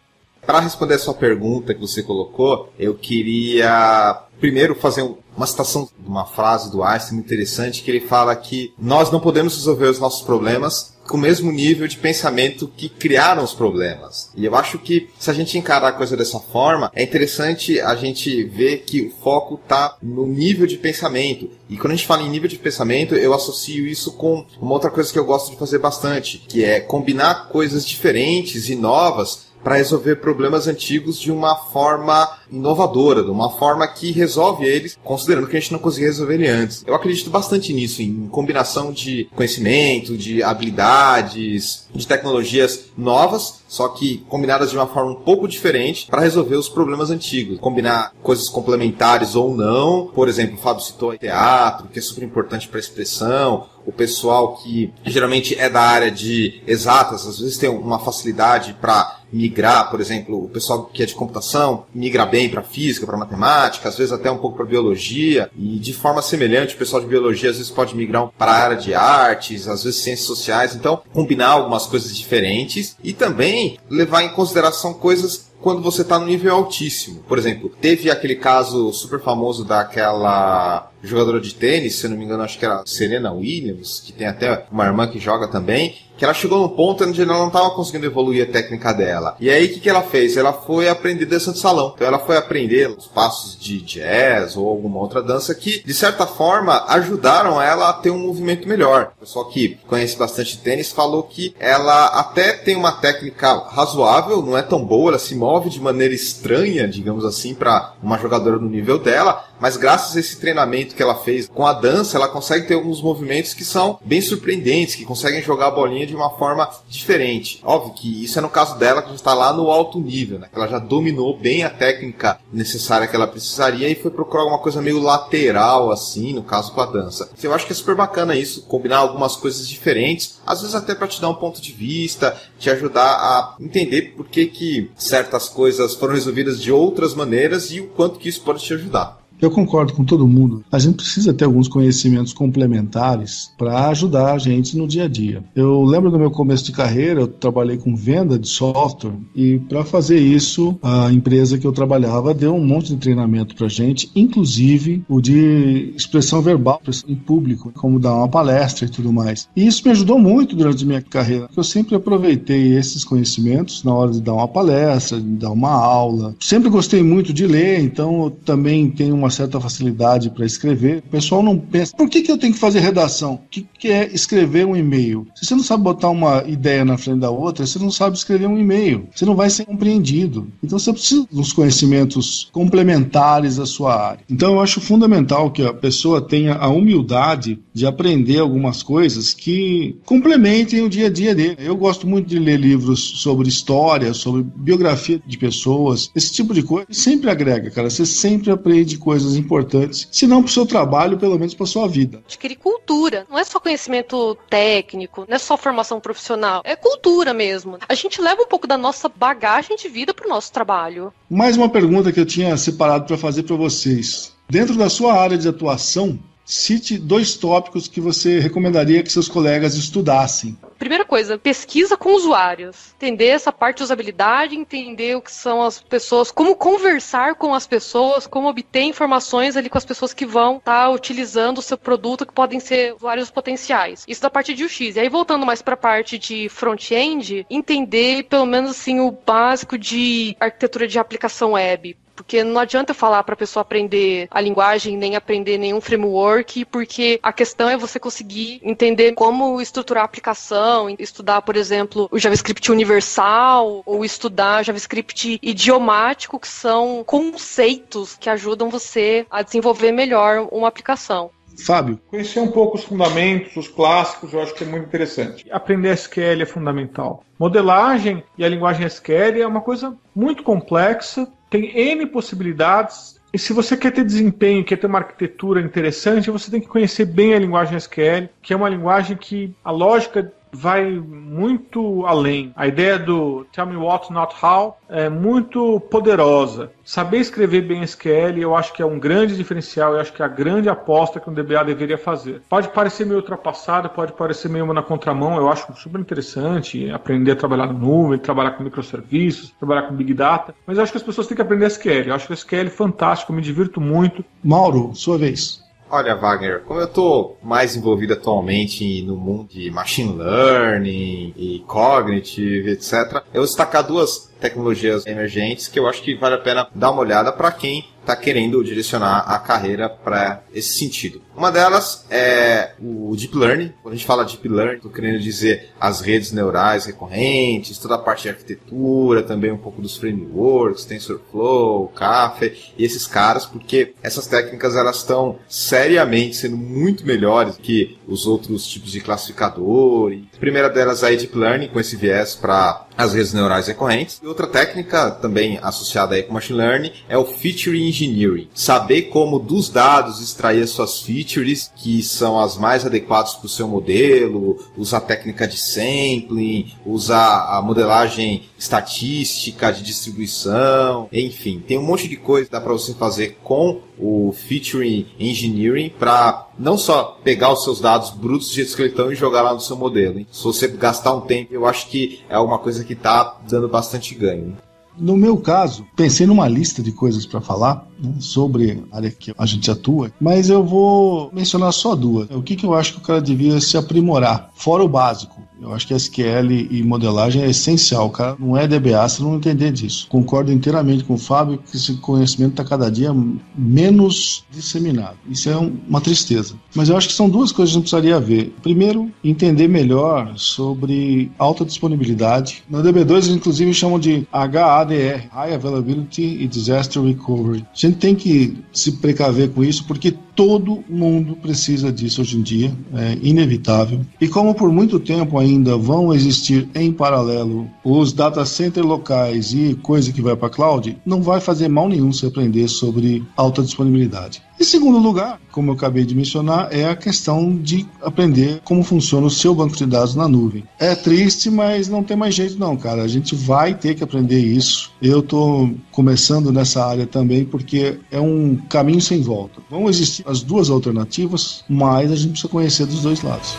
Para responder a sua pergunta que você colocou, eu queria primeiro fazer uma citação de uma frase do Einstein muito interessante, que ele fala que nós não podemos resolver os nossos problemas com o mesmo nível de pensamento que criaram os problemas. E eu acho que, se a gente encarar a coisa dessa forma, é interessante a gente ver que o foco está no nível de pensamento. E quando a gente fala em nível de pensamento, eu associo isso com uma outra coisa que eu gosto de fazer bastante, que é combinar coisas diferentes e novas para resolver problemas antigos de uma forma inovadora, de uma forma que resolve eles, considerando que a gente não conseguia resolver ele antes. Eu acredito bastante nisso, em combinação de conhecimento, de habilidades, de tecnologias novas, só que combinadas de uma forma um pouco diferente para resolver os problemas antigos. Combinar coisas complementares ou não. Por exemplo, o Fábio citou teatro, que é super importante para a expressão. O pessoal que geralmente é da área de exatas, às vezes tem uma facilidade para migrar, por exemplo, o pessoal que é de computação migra bem para física, para matemática, às vezes até um pouco para biologia, e de forma semelhante o pessoal de biologia às vezes pode migrar para a área de artes, às vezes ciências sociais. Então, combinar algumas coisas diferentes e também levar em consideração coisas quando você está no nível altíssimo. Por exemplo, teve aquele caso super famoso daquela jogadora de tênis, se eu não me engano, acho que era Serena Williams, que tem até uma irmã que joga também, que ela chegou num ponto onde ela não estava conseguindo evoluir a técnica dela. E aí, o que ela fez? Ela foi aprender dança de salão. Então, ela foi aprender os passos de jazz ou alguma outra dança que, de certa forma, ajudaram ela a ter um movimento melhor. O pessoal que conhece bastante tênis falou que ela até tem uma técnica razoável, não é tão boa, ela se move de maneira estranha, digamos assim, para uma jogadora no nível dela, mas graças a esse treinamento experimento que ela fez com a dança, ela consegue ter alguns movimentos que são bem surpreendentes, que conseguem jogar a bolinha de uma forma diferente. Óbvio que isso é no caso dela, que já está lá no alto nível, né? Ela já dominou bem a técnica necessária que ela precisaria e foi procurar alguma coisa meio lateral, assim, no caso com a dança. Eu acho que é super bacana isso, combinar algumas coisas diferentes, às vezes até para te dar um ponto de vista, te ajudar a entender por que certas coisas foram resolvidas de outras maneiras e o quanto que isso pode te ajudar. Eu concordo com todo mundo. A gente precisa ter alguns conhecimentos complementares para ajudar a gente no dia a dia. Eu lembro do meu começo de carreira, eu trabalhei com venda de software e para fazer isso, a empresa que eu trabalhava deu um monte de treinamento para a gente, inclusive o de expressão verbal em público, como dar uma palestra e tudo mais. E isso me ajudou muito durante a minha carreira, porque eu sempre aproveitei esses conhecimentos na hora de dar uma palestra, de dar uma aula. Sempre gostei muito de ler, então eu também tenho uma certa facilidade para escrever. O pessoal não pensa, por que eu tenho que fazer redação? O que é escrever um e-mail? Se você não sabe botar uma ideia na frente da outra, você não sabe escrever um e-mail. Você não vai ser compreendido. Então você precisa dos conhecimentos complementares à sua área. Então eu acho fundamental que a pessoa tenha a humildade de aprender algumas coisas que complementem o dia a dia dele. Eu gosto muito de ler livros sobre história, sobre biografia de pessoas, esse tipo de coisa. Sempre agrega, cara. Você sempre aprende coisas importantes, se não para o seu trabalho, pelo menos para a sua vida. Adquirir cultura. Não é só conhecimento técnico, não é só formação profissional, é cultura mesmo. A gente leva um pouco da nossa bagagem de vida para o nosso trabalho. Mais uma pergunta que eu tinha separado para fazer para vocês. Dentro da sua área de atuação, cite 2 tópicos que você recomendaria que seus colegas estudassem. Primeira coisa, pesquisa com usuários. Entender essa parte de usabilidade, entender o que são as pessoas, como conversar com as pessoas, como obter informações ali com as pessoas que vão estar utilizando o seu produto, que podem ser usuários potenciais. Isso da parte de UX. E aí, voltando mais para a parte de front-end, entender pelo menos assim o básico de arquitetura de aplicação web. Porque não adianta eu falar para a pessoa aprender a linguagem, nem aprender nenhum framework, porque a questão é você conseguir entender como estruturar a aplicação, estudar, por exemplo, o JavaScript universal, ou estudar JavaScript idiomático, que são conceitos que ajudam você a desenvolver melhor uma aplicação. Fábio? Conhecer um pouco os fundamentos, os clássicos, eu acho que é muito interessante. Aprender SQL é fundamental. Modelagem e a linguagem SQL é uma coisa muito complexa, tem N possibilidades, e se você quer ter desempenho, quer ter uma arquitetura interessante, você tem que conhecer bem a linguagem SQL, que é uma linguagem que a lógica vai muito além. A ideia do tell me what, not how é muito poderosa. Saber escrever bem SQL eu acho que é um grande diferencial, eu acho que é a grande aposta que um DBA deveria fazer. Pode parecer meio ultrapassado, pode parecer meio na contramão, eu acho super interessante aprender a trabalhar no nuvem, trabalhar com microserviços, trabalhar com Big Data, mas eu acho que as pessoas têm que aprender SQL. Eu acho que o SQL é fantástico, eu me divirto muito. Mauro, sua vez. Olha, Wagner, como eu estou mais envolvido atualmente no mundo de machine learning e cognitive, etc., eu vou destacar 2 tecnologias emergentes que eu acho que vale a pena dar uma olhada para quem está querendo direcionar a carreira para esse sentido. Uma delas é o Deep Learning. Quando a gente fala Deep Learning, estou querendo dizer as redes neurais recorrentes, toda a parte de arquitetura, também um pouco dos frameworks, TensorFlow, Caffe e esses caras, porque essas técnicas elas estão seriamente sendo muito melhores que os outros tipos de classificador. A primeira delas é a Deep Learning, com esse viés para as redes neurais recorrentes. E outra técnica também associada aí com Machine Learning é o Feature Engineering. Saber como dos dados extrair as suas features, que são as mais adequadas para o seu modelo, usar a técnica de sampling, usar a modelagem estatística de distribuição, enfim. Tem um monte de coisa que dá para você fazer com o Feature Engineering para não só pegar os seus dados brutos do jeito que eles estão e jogar lá no seu modelo. Hein? Se você gastar um tempo, eu acho que é uma coisa que está dando bastante ganho. Hein? No meu caso, pensei numa lista de coisas para falar, né, sobre a área que a gente atua, mas eu vou mencionar só 2. O que eu acho que o cara devia se aprimorar, fora o básico. Eu acho que SQL e modelagem é essencial. O cara não é DBA se não entender disso. Concordo inteiramente com o Fábio que esse conhecimento está cada dia menos disseminado. Isso é uma tristeza. Mas eu acho que são 2 coisas que a gente precisaria ver. Primeiro, entender melhor sobre alta disponibilidade. Na DB2 eles inclusive chamam de HADR, High Availability e Disaster Recovery. A gente tem que se precaver com isso, porque todo mundo precisa disso hoje em dia, é inevitável. E como por muito tempo ainda vão existir em paralelo os data center locais e coisa que vai para a cloud, não vai fazer mal nenhum se aprender sobre alta disponibilidade. Em segundo lugar, como eu acabei de mencionar, é a questão de aprender como funciona o seu banco de dados na nuvem. É triste, mas não tem mais jeito não, cara. A gente vai ter que aprender isso. Eu estou começando nessa área também porque é um caminho sem volta. Vão existir as duas alternativas, mas a gente precisa conhecer dos dois lados.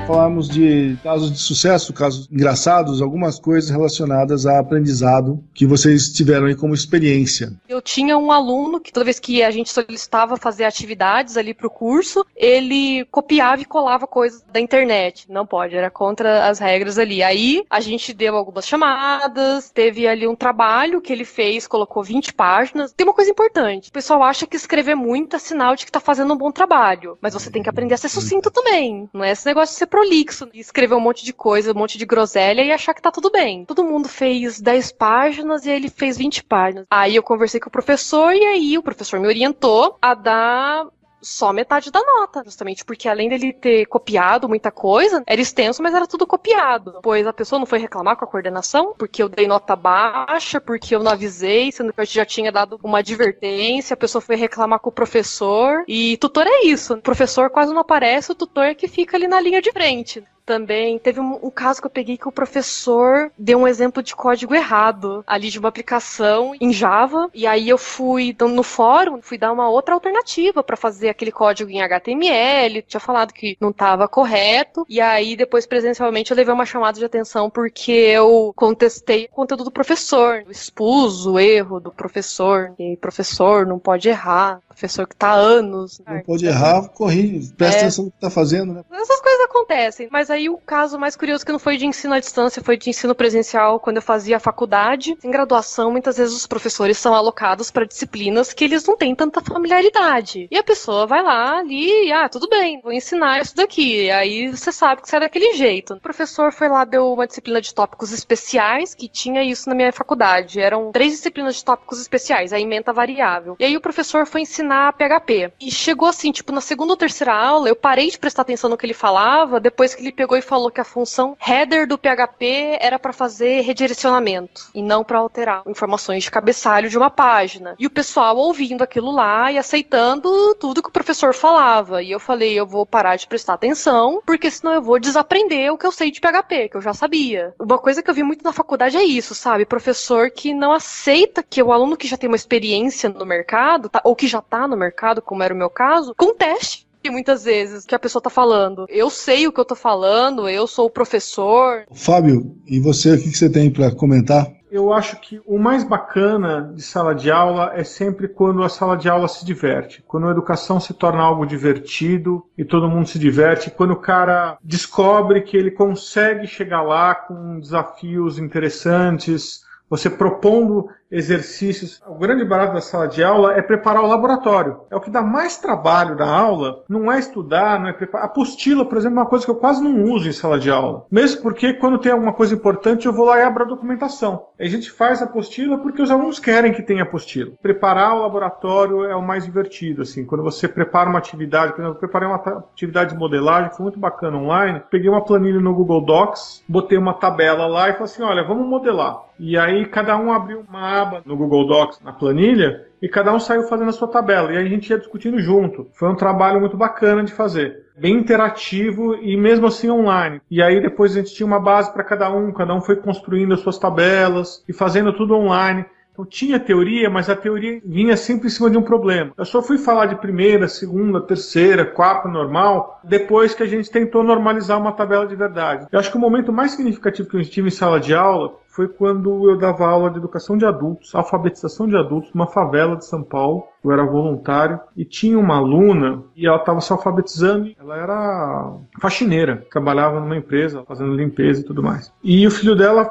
Falarmos de casos de sucesso, casos engraçados, algumas coisas relacionadas a aprendizado que vocês tiveram aí como experiência. Eu tinha um aluno que toda vez que a gente solicitava fazer atividades ali pro curso, ele copiava e colava coisas da internet. Não pode, era contra as regras ali. Aí a gente deu algumas chamadas, teve ali um trabalho que ele fez, colocou 20 páginas. Tem uma coisa importante, o pessoal acha que escrever muito é sinal de que tá fazendo um bom trabalho, mas você tem que aprender a ser sucinto também. Não é esse negócio de ser prolixo, de escrever um monte de coisa, um monte de groselha e achar que tá tudo bem. Todo mundo fez 10 páginas e ele fez 20 páginas. Aí eu conversei com o professor e aí o professor me orientou a dar só metade da nota, justamente porque além dele ter copiado muita coisa, era extenso, mas era tudo copiado. Pois a pessoa não foi reclamar com a coordenação, porque eu dei nota baixa, porque eu não avisei, sendo que eu já tinha dado uma advertência, a pessoa foi reclamar com o professor, e tutor é isso, o professor quase não aparece, o tutor é que fica ali na linha de frente. Também teve um caso que eu peguei que o professor deu um exemplo de código errado ali de uma aplicação em Java, e aí eu fui no fórum, fui dar uma outra alternativa para fazer aquele código em HTML, tinha falado que não estava correto, e aí depois presencialmente eu levei uma chamada de atenção porque eu contestei o conteúdo do professor, expus o erro do professor, e professor não pode errar, professor que está há anos. Não pode errar, corrige, presta atenção no que está fazendo, né? Essas coisas acontecem, mas aí o caso mais curioso que não foi de ensino à distância, foi de ensino presencial quando eu fazia a faculdade. Em graduação, muitas vezes os professores são alocados para disciplinas que eles não têm tanta familiaridade. E a pessoa vai lá ali, tudo bem, vou ensinar isso daqui. E aí você sabe que sai daquele jeito. O professor foi lá, deu uma disciplina de tópicos especiais, que tinha isso na minha faculdade. Eram 3 disciplinas de tópicos especiais, a ementa variável. E aí o professor foi ensinar PHP. E chegou assim, tipo, na segunda ou terceira aula, eu parei de prestar atenção no que ele falava, depois que ele pegou e falou que a função header do PHP era para fazer redirecionamento e não para alterar informações de cabeçalho de uma página. E o pessoal ouvindo aquilo lá e aceitando tudo que o professor falava. E eu falei, eu vou parar de prestar atenção, porque senão eu vou desaprender o que eu sei de PHP, que eu já sabia. Uma coisa que eu vi muito na faculdade é isso, sabe? Professor que não aceita que o aluno que já tem uma experiência no mercado, ou que já tá no mercado, como era o meu caso, conteste. E muitas vezes que a pessoa tá falando, eu sei o que eu tô falando, eu sou o professor. Fábio, e você, o que você tem para comentar? Eu acho que o mais bacana de sala de aula é sempre quando a sala de aula se diverte, quando a educação se torna algo divertido e todo mundo se diverte, quando o cara descobre que ele consegue chegar lá com desafios interessantes, você propondo exercícios. O grande barato da sala de aula é preparar o laboratório. É o que dá mais trabalho da aula, não é estudar, não é preparar. A apostila, por exemplo, é uma coisa que eu quase não uso em sala de aula. Mesmo porque quando tem alguma coisa importante, eu vou lá e abro a documentação. A gente faz a apostila porque os alunos querem que tenha apostila. Preparar o laboratório é o mais divertido, assim. Quando você prepara uma atividade, por exemplo, eu preparei uma atividade de modelagem, foi muito bacana online, peguei uma planilha no Google Docs, botei uma tabela lá e falei assim, olha, vamos modelar. E aí cada um abriu uma aba no Google Docs, na planilha, e cada um saiu fazendo a sua tabela. E aí a gente ia discutindo junto. Foi um trabalho muito bacana de fazer. Bem interativo e mesmo assim online. E aí depois a gente tinha uma base para cada um foi construindo as suas tabelas e fazendo tudo online. Então tinha teoria, mas a teoria vinha sempre em cima de um problema. Eu só fui falar de primeira, segunda, terceira, quarta normal, depois que a gente tentou normalizar uma tabela de verdade. Eu acho que o momento mais significativo que eu tive em sala de aula foi quando eu dava aula de educação de adultos, alfabetização de adultos, numa favela de São Paulo. Eu era voluntário e tinha uma aluna e ela estava se alfabetizando. Ela era faxineira, trabalhava numa empresa, fazendo limpeza e tudo mais. E o filho dela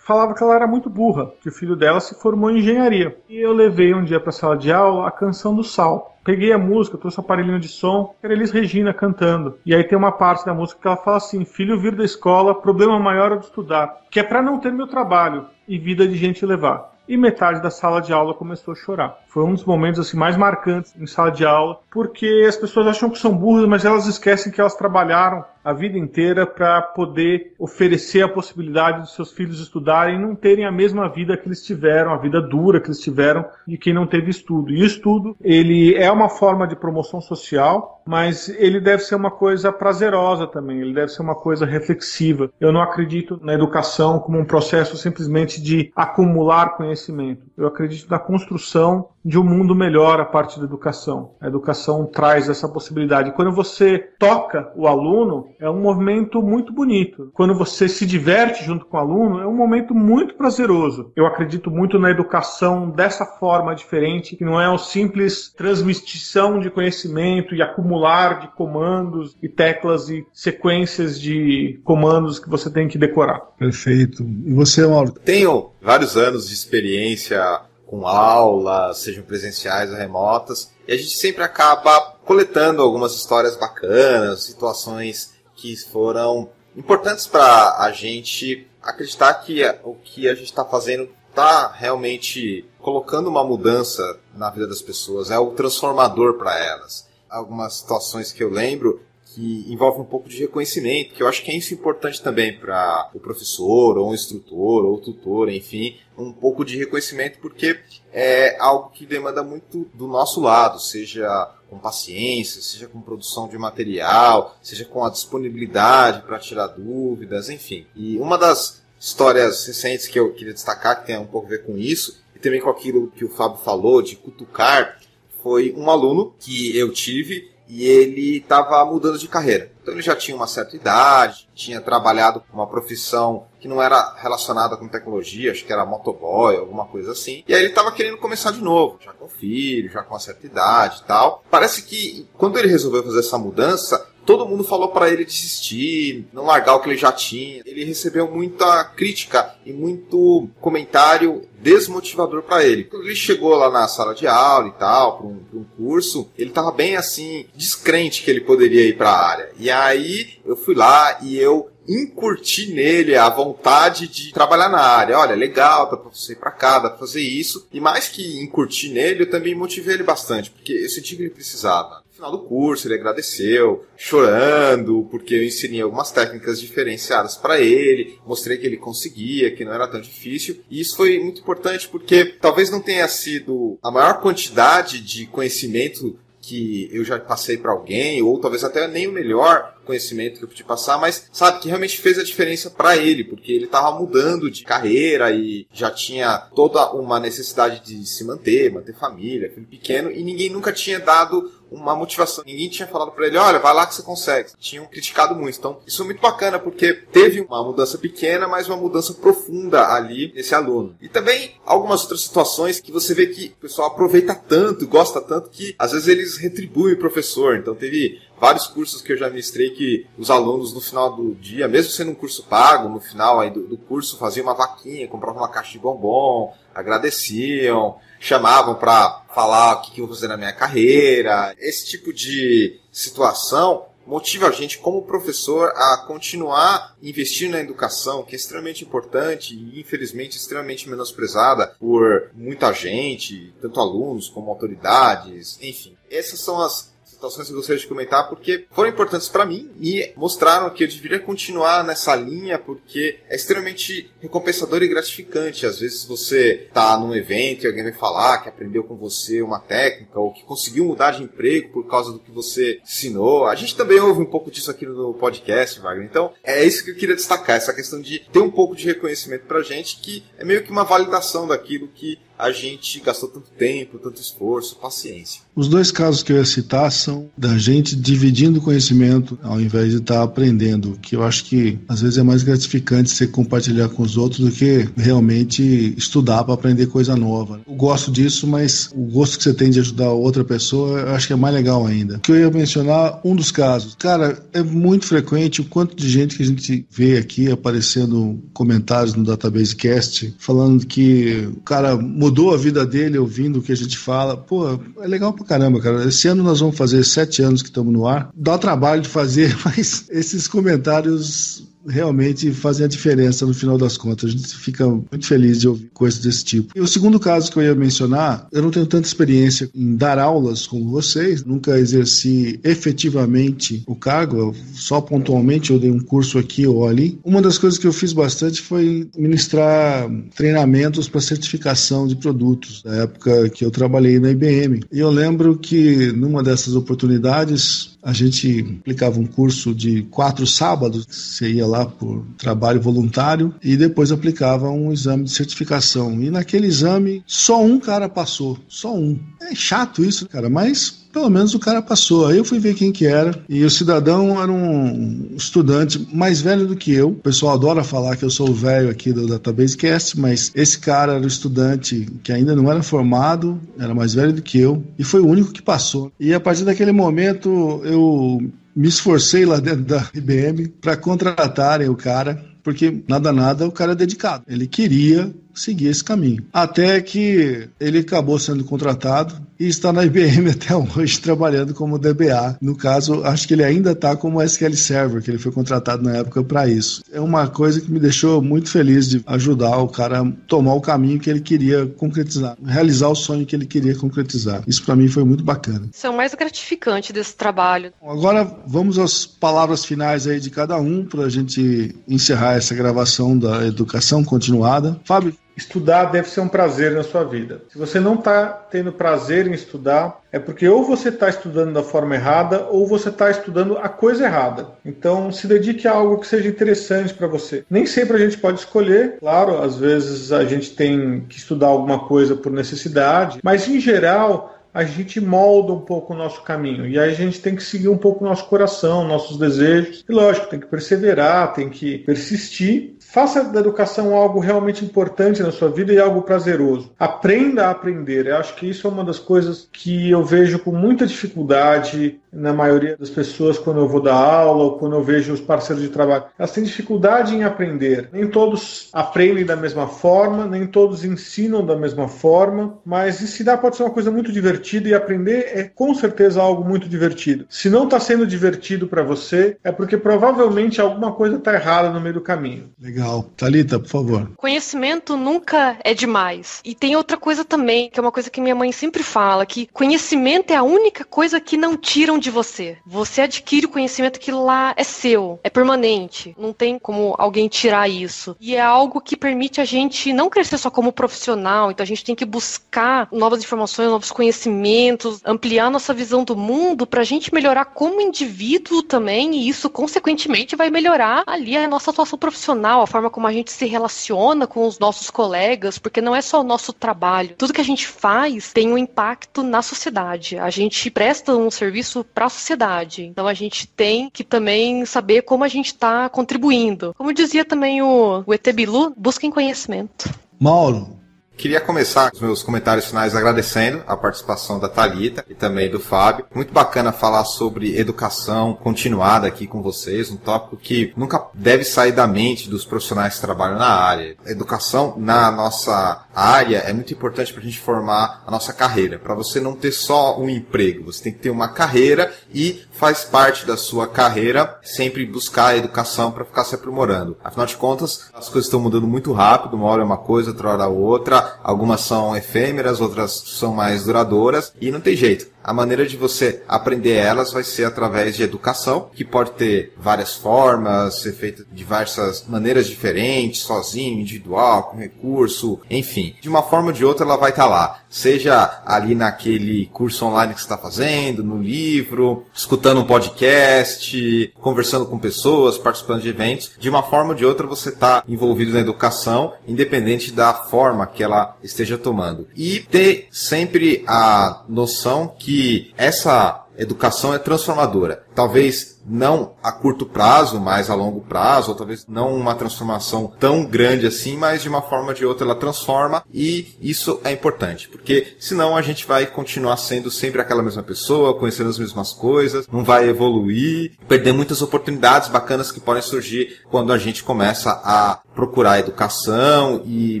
falava que ela era muito burra, que o filho dela se formou em engenharia. E eu levei um dia para a sala de aula a Canção do Sal. Peguei a música, trouxe o aparelhinho de som, era Elis Regina cantando. E aí tem uma parte da música que ela fala assim: filho vir da escola, problema maior é de estudar, que é para não ter meu trabalho e vida de gente levar. E metade da sala de aula começou a chorar. Foi um dos momentos assim, mais marcantes em sala de aula, porque as pessoas acham que são burras, mas elas esquecem que elas trabalharam a vida inteira para poder oferecer a possibilidade de seus filhos estudarem e não terem a mesma vida que eles tiveram, a vida dura que eles tiveram de quem não teve estudo. E o estudo, ele é uma forma de promoção social, mas ele deve ser uma coisa prazerosa também, ele deve ser uma coisa reflexiva. Eu não acredito na educação como um processo simplesmente de acumular conhecimento. Eu acredito na construção de um mundo melhor a partir da educação. A educação traz essa possibilidade. Quando você toca o aluno, é um movimento muito bonito. Quando você se diverte junto com o aluno, é um momento muito prazeroso. Eu acredito muito na educação dessa forma diferente, que não é a simples transmissão de conhecimento e acumular de comandos e teclas e sequências de comandos que você tem que decorar. Perfeito. E você, Mauro? Tenho vários anos de experiência com aulas, sejam presenciais ou remotas, e a gente sempre acaba coletando algumas histórias bacanas, situações que foram importantes para a gente acreditar que o que a gente está fazendo está realmente colocando uma mudança na vida das pessoas, é o transformador para elas. Algumas situações que eu lembro que envolvem um pouco de reconhecimento, que eu acho que é isso importante também para o professor, ou o instrutor, ou o tutor, enfim, um pouco de reconhecimento, porque é algo que demanda muito do nosso lado, seja com paciência, seja com produção de material, seja com a disponibilidade para tirar dúvidas, enfim. E uma das histórias recentes que eu queria destacar, que tem um pouco a ver com isso, e também com aquilo que o Fábio falou, de cutucar, foi um aluno que eu tive, e ele estava mudando de carreira. Então ele já tinha uma certa idade, tinha trabalhado com uma profissão que não era relacionada com tecnologia, acho que era motoboy, alguma coisa assim. E aí ele estava querendo começar de novo, já com filho, já com uma certa idade e tal. Parece que quando ele resolveu fazer essa mudança, todo mundo falou para ele desistir, não largar o que ele já tinha. Ele recebeu muita crítica e muito comentário desmotivador para ele. Quando ele chegou lá na sala de aula e tal, para um curso, ele estava bem assim, descrente que ele poderia ir para a área. E aí eu fui lá e eu incuti nele a vontade de trabalhar na área. Olha, legal, dá pra você ir pra cá, dá pra fazer isso. E mais que incutir nele, eu também motivei ele bastante, porque eu senti que ele precisava. No final do curso, ele agradeceu, chorando, porque eu ensinei algumas técnicas diferenciadas para ele, mostrei que ele conseguia, que não era tão difícil. E isso foi muito importante, porque talvez não tenha sido a maior quantidade de conhecimento que eu já passei para alguém, ou talvez até nem o melhor conhecimento que eu pude passar, mas sabe que realmente fez a diferença para ele, porque ele estava mudando de carreira e já tinha toda uma necessidade de se manter família, filho pequeno, e ninguém nunca tinha dado uma motivação, ninguém tinha falado para ele, olha, vai lá que você consegue. Tinham criticado muito, então isso é muito bacana, porque teve uma mudança pequena, mas uma mudança profunda ali nesse aluno. E também algumas outras situações que você vê que o pessoal aproveita tanto, gosta tanto, que às vezes eles retribuem o professor. Então teve vários cursos que eu já ministrei que os alunos no final do dia, mesmo sendo um curso pago, no final aí do curso faziam uma vaquinha, compravam uma caixa de bombom, agradeciam, chamavam para falar o que eu vou fazer na minha carreira. Esse tipo de situação motiva a gente como professor a continuar investindo na educação, que é extremamente importante e infelizmente extremamente menosprezada por muita gente, tanto alunos como autoridades, enfim. Essas são as situações que eu gostaria de comentar, porque foram importantes para mim e mostraram que eu deveria continuar nessa linha, porque é extremamente recompensador e gratificante. Às vezes você está num evento e alguém vai falar que aprendeu com você uma técnica ou que conseguiu mudar de emprego por causa do que você ensinou. A gente também ouve um pouco disso aqui no podcast, Wagner. Então, é isso que eu queria destacar, essa questão de ter um pouco de reconhecimento pra gente, que é meio que uma validação daquilo que a gente gastou tanto tempo, tanto esforço, paciência. Os dois casos que eu ia citar são da gente dividindo conhecimento ao invés de estar aprendendo, que eu acho que às vezes é mais gratificante você compartilhar com os outros do que realmente estudar para aprender coisa nova. Eu gosto disso, mas o gosto que você tem de ajudar outra pessoa, eu acho que é mais legal ainda. O que eu ia mencionar, um dos casos. Cara, é muito frequente o quanto de gente que a gente vê aqui aparecendo comentários no Database Cast, falando que o cara mudou a vida dele ouvindo o que a gente fala. Pô, é legal pra caramba, cara. Esse ano nós vamos fazer 7 anos que estamos no ar. Dá trabalho de fazer, mas esses comentários realmente fazem a diferença no final das contas. A gente fica muito feliz de ouvir coisas desse tipo. E o segundo caso que eu ia mencionar, eu não tenho tanta experiência em dar aulas como vocês, nunca exerci efetivamente o cargo, só pontualmente eu dei um curso aqui ou ali. Uma das coisas que eu fiz bastante foi ministrar treinamentos para certificação de produtos, na época que eu trabalhei na IBM. E eu lembro que numa dessas oportunidades a gente aplicava um curso de 4 sábados, você ia lá por trabalho voluntário e depois aplicava um exame de certificação. E naquele exame, só um cara passou. Só um. É chato isso, cara, mas pelo menos o cara passou. Aí eu fui ver quem que era. E o cidadão era um estudante mais velho do que eu. O pessoal adora falar que eu sou o velho aqui do Database Cast, mas esse cara era um estudante que ainda não era formado, era mais velho do que eu, e foi o único que passou. E a partir daquele momento eu me esforcei lá dentro da IBM para contratarem o cara, porque nada, o cara é dedicado. Ele queria seguir esse caminho. Até que ele acabou sendo contratado e está na IBM até hoje trabalhando como DBA. No caso, acho que ele ainda está como SQL Server, que ele foi contratado na época para isso. É uma coisa que me deixou muito feliz de ajudar o cara a tomar o caminho que ele queria concretizar, realizar o sonho que ele queria concretizar. Isso para mim foi muito bacana. Isso é o mais gratificante desse trabalho. Agora vamos às palavras finais aí de cada um para a gente encerrar essa gravação da educação continuada. Fábio? Estudar deve ser um prazer na sua vida. Se você não está tendo prazer em estudar, é porque ou você está estudando da forma errada ou você está estudando a coisa errada. Então, se dedique a algo que seja interessante para você. Nem sempre a gente pode escolher, claro, às vezes a gente tem que estudar alguma coisa por necessidade, mas em geral a gente molda um pouco o nosso caminho e aí a gente tem que seguir um pouco o nosso coração, nossos desejos. E lógico, tem que perseverar, tem que persistir. Faça da educação algo realmente importante na sua vida e algo prazeroso. Aprenda a aprender. Eu acho que isso é uma das coisas que eu vejo com muita dificuldade na maioria das pessoas quando eu vou dar aula ou quando eu vejo os parceiros de trabalho. Elas têm dificuldade em aprender. Nem todos aprendem da mesma forma, nem todos ensinam da mesma forma, mas ensinar pode ser uma coisa muito divertida e aprender é com certeza algo muito divertido. Se não está sendo divertido para você, é porque provavelmente alguma coisa está errada no meio do caminho. Legal. Thalita, por favor. Conhecimento nunca é demais. E tem outra coisa também, que é uma coisa que minha mãe sempre fala, que conhecimento é a única coisa que não tiram de você. Você adquire o conhecimento que lá é seu, é permanente. Não tem como alguém tirar isso. E é algo que permite a gente não crescer só como profissional, então a gente tem que buscar novas informações, novos conhecimentos, ampliar nossa visão do mundo pra gente melhorar como indivíduo também, e isso consequentemente vai melhorar ali a nossa atuação profissional, a forma como a gente se relaciona com os nossos colegas, porque não é só o nosso trabalho. Tudo que a gente faz tem um impacto na sociedade. A gente presta um serviço para a sociedade. Então a gente tem que também saber como a gente está contribuindo. Como dizia também o ET Bilu, busquem conhecimento. Mauro. Queria começar os meus comentários finais agradecendo a participação da Thalita e também do Fábio. Muito bacana falar sobre educação continuada aqui com vocês, um tópico que nunca deve sair da mente dos profissionais que trabalham na área. A educação na nossa área é muito importante para a gente formar a nossa carreira, para você não ter só um emprego, você tem que ter uma carreira e faz parte da sua carreira sempre buscar a educação para ficar se aprimorando. Afinal de contas, as coisas estão mudando muito rápido, uma hora é uma coisa, outra hora é outra. Algumas são efêmeras, outras são mais duradouras e não tem jeito. A maneira de você aprender elas vai ser através de educação, que pode ter várias formas, ser feita de diversas maneiras diferentes, sozinho, individual, com recurso, enfim. De uma forma ou de outra ela vai estar lá. seja ali naquele curso online que você está fazendo, no livro, escutando um podcast, conversando com pessoas, participando de eventos. De uma forma ou de outra você está envolvido na educação, independente da forma que ela esteja tomando. E ter sempre a noção que essa educação é transformadora. Talvez não a curto prazo, mas a longo prazo, ou talvez não uma transformação tão grande assim, mas de uma forma ou de outra ela transforma, e isso é importante, porque senão a gente vai continuar sendo sempre aquela mesma pessoa, conhecendo as mesmas coisas, não vai evoluir, perder muitas oportunidades bacanas que podem surgir quando a gente começa a procurar educação e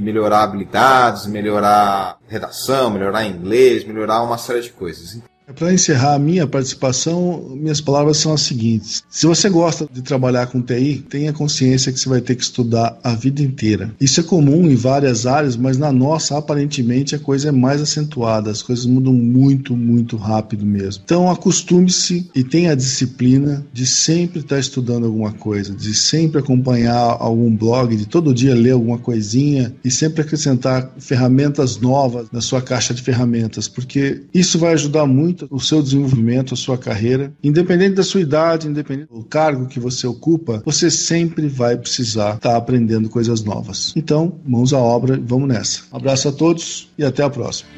melhorar habilidades, melhorar redação, melhorar inglês, melhorar uma série de coisas. Para encerrar a minha participação, minhas palavras são as seguintes. Se você gosta de trabalhar com TI, tenha consciência que você vai ter que estudar a vida inteira. Isso é comum em várias áreas, mas na nossa, aparentemente, a coisa é mais acentuada. As coisas mudam muito, muito rápido mesmo. Então, acostume-se e tenha a disciplina de sempre estar estudando alguma coisa, de sempre acompanhar algum blog, de todo dia ler alguma coisinha e sempre acrescentar ferramentas novas na sua caixa de ferramentas, porque isso vai ajudar muito o seu desenvolvimento, a sua carreira, independente da sua idade, independente do cargo que você ocupa, você sempre vai precisar estar aprendendo coisas novas. Então, mãos à obra, vamos nessa. Um abraço a todos e até a próxima.